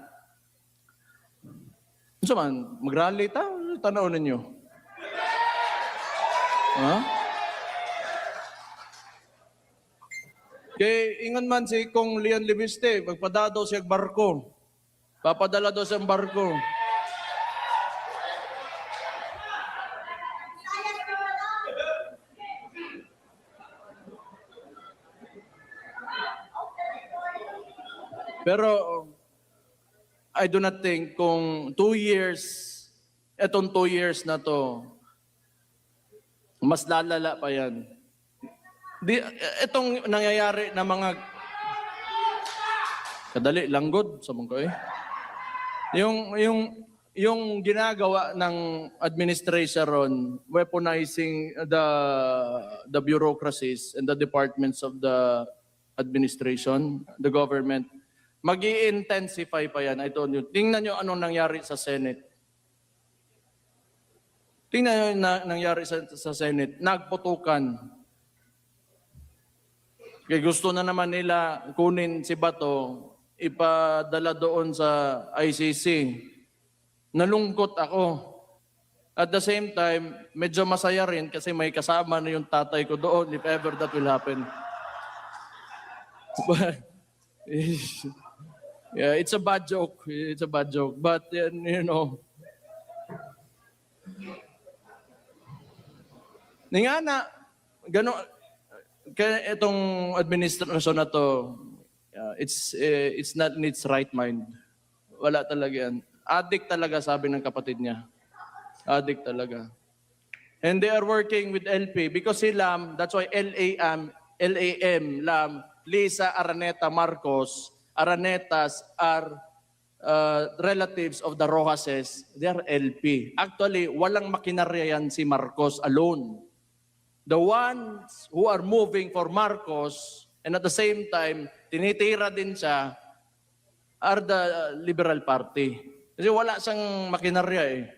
C: So man, mag-rally tanaw ninyo. Huh? Kay ingon man si Kong Leon Libiste, magpadado siya barko. Papadala daw sa barko. Pero I do not think kung 2 years, etong 2 years na to, mas lalala pa yan. Itong nangyayari na mga kadali langgod sa mong ko eh. Yung ginagawa ng administration ron, weaponizing the bureaucracies and the departments of the administration, the government, mag-i-intensify pa yan. I told you. Tingnan nyo anong nangyari sa Senate. Tingnan nyo na nangyari sa Senate. Nagputukan. Kaya gusto na naman nila kunin si Bato, ipadala doon sa ICC. Nalungkot ako. At the same time, medyo masaya rin kasi may kasama na yung tatay ko doon if ever that will happen. But, yeah, it's a bad joke. It's a bad joke. But, you know, nga na, gano'n, kaya itong administrasyon na to, it's not in its right mind. Wala talaga yan. Addict talaga, sabi ng kapatid niya. Addict talaga. And they are working with LP because si Lam, that's why LAM, Lam, Lisa Araneta Marcos, Aranetas are relatives of the Rojases. They are LP. Actually, walang makinarya yan si Marcos alone. The ones who are moving for Marcos and at the same time, tinitira din siya, are the Liberal Party. Kasi wala siyang makinarya eh.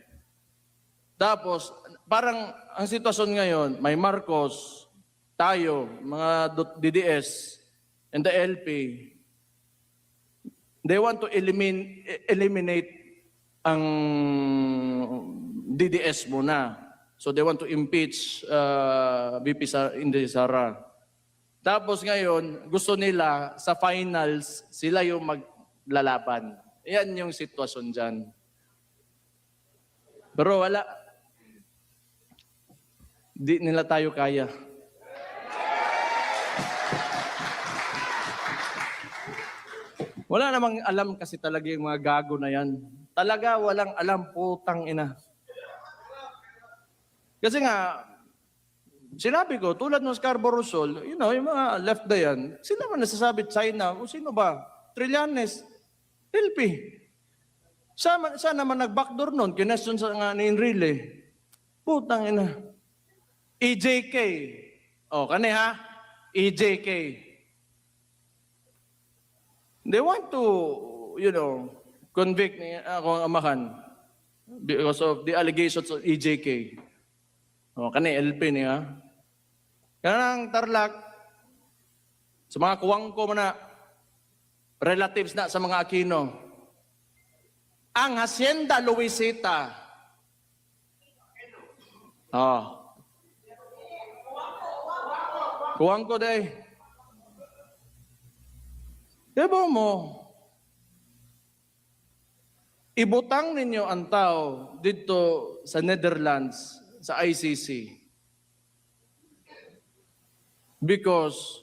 C: Tapos, parang ang sitwasyon ngayon, may Marcos, tayo, mga DDS, and the LP. They want to eliminate ang DDS muna. So they want to impeach VP Inday Sara. Tapos ngayon, gusto nila sa finals, sila yung maglalaban. Yan yung sitwasyon dyan. Pero wala. Di nila tayo kaya. Wala namang alam kasi talaga yung mga gago na yan. Talaga walang alam, putang ina. Kasi nga, sinabi ko, tulad ng Scarborough Shoal, you know, yung mga left na yan, sila man nasasabi China, o sino ba? Trillanes, LP. Saan naman nag-backdoor nun? Kinesyon sa nga ni Enrile. Putang ina. EJK. O, kani ha? EJK. They want to, you know, convict ni akong amahan because of the allegations of EJK. O, kani LP niya. Kanang Tarlac, sa mga kuwang ko na relatives na sa mga Aquino, ang Hacienda Luisita. Kuwang ko day. Diba mo, ibutang ninyo ang tao dito sa Netherlands, sa ICC, because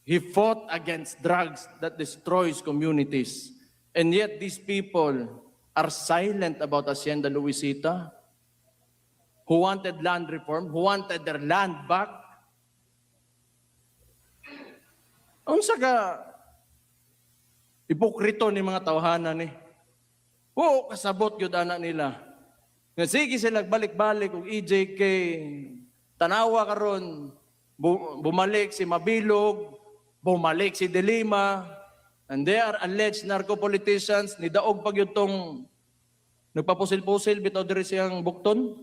C: he fought against drugs that destroys communities. And yet these people are silent about Hacienda Luisita, who wanted land reform, who wanted their land back. Ang saka, ipokrito ni mga tawhanan eh. Oo, kasabot yun anak nila. Nga sige sila balik-balik kung EJK, tanawa karon, bumalik si Mabilog, bumalik si De Lima, and they are alleged narco-politicians, ni daog pag yun tong nagpapusil-pusil, bitaw diri siyang bukton.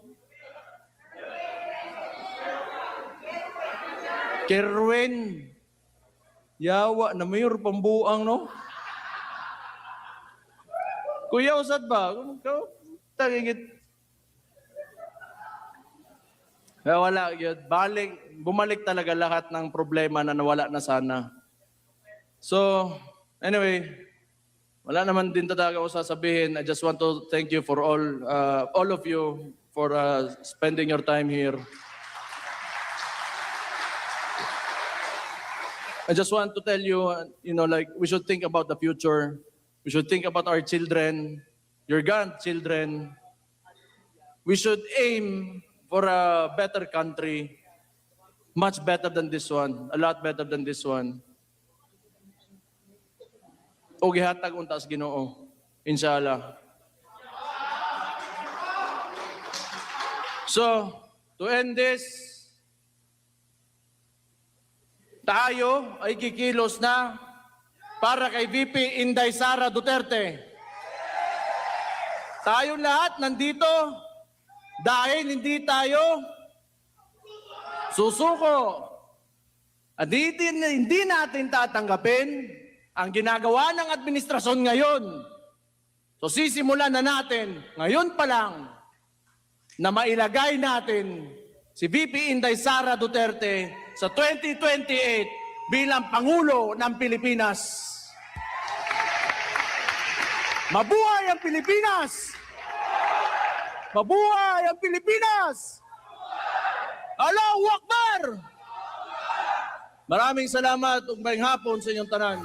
C: Kerwin, yawa na mayor pambuang, no? Kuya, usad ba? Tagigit. Kaya wala yun. Bumalik talaga lahat ng problema na nawala na sana. So, anyway, wala naman din talaga ako sasabihin. I just want to thank you for all of you for spending your time here. I just want to tell you, you know, like, we should think about the future. We should think about our children, your grandchildren. We should aim for a better country. much better than this one. A lot better than this one. O gihatag untas Ginoo. Inshallah. So, to end this, tayo ay kikilos na para kay VP Inday Sara Duterte. Tayong lahat nandito dahil hindi tayo susuko. At hindi natin tatanggapin ang ginagawa ng administrasyon ngayon. So sisimulan na natin ngayon pa lang na mailagay natin si VP Inday Sara Duterte sa 2028 bilang Pangulo ng Pilipinas. Mabuhay ang Pilipinas! Mabuhay ang Pilipinas! Allahu Akbar! Maraming salamat ug maayong hapon sa inyong tanan.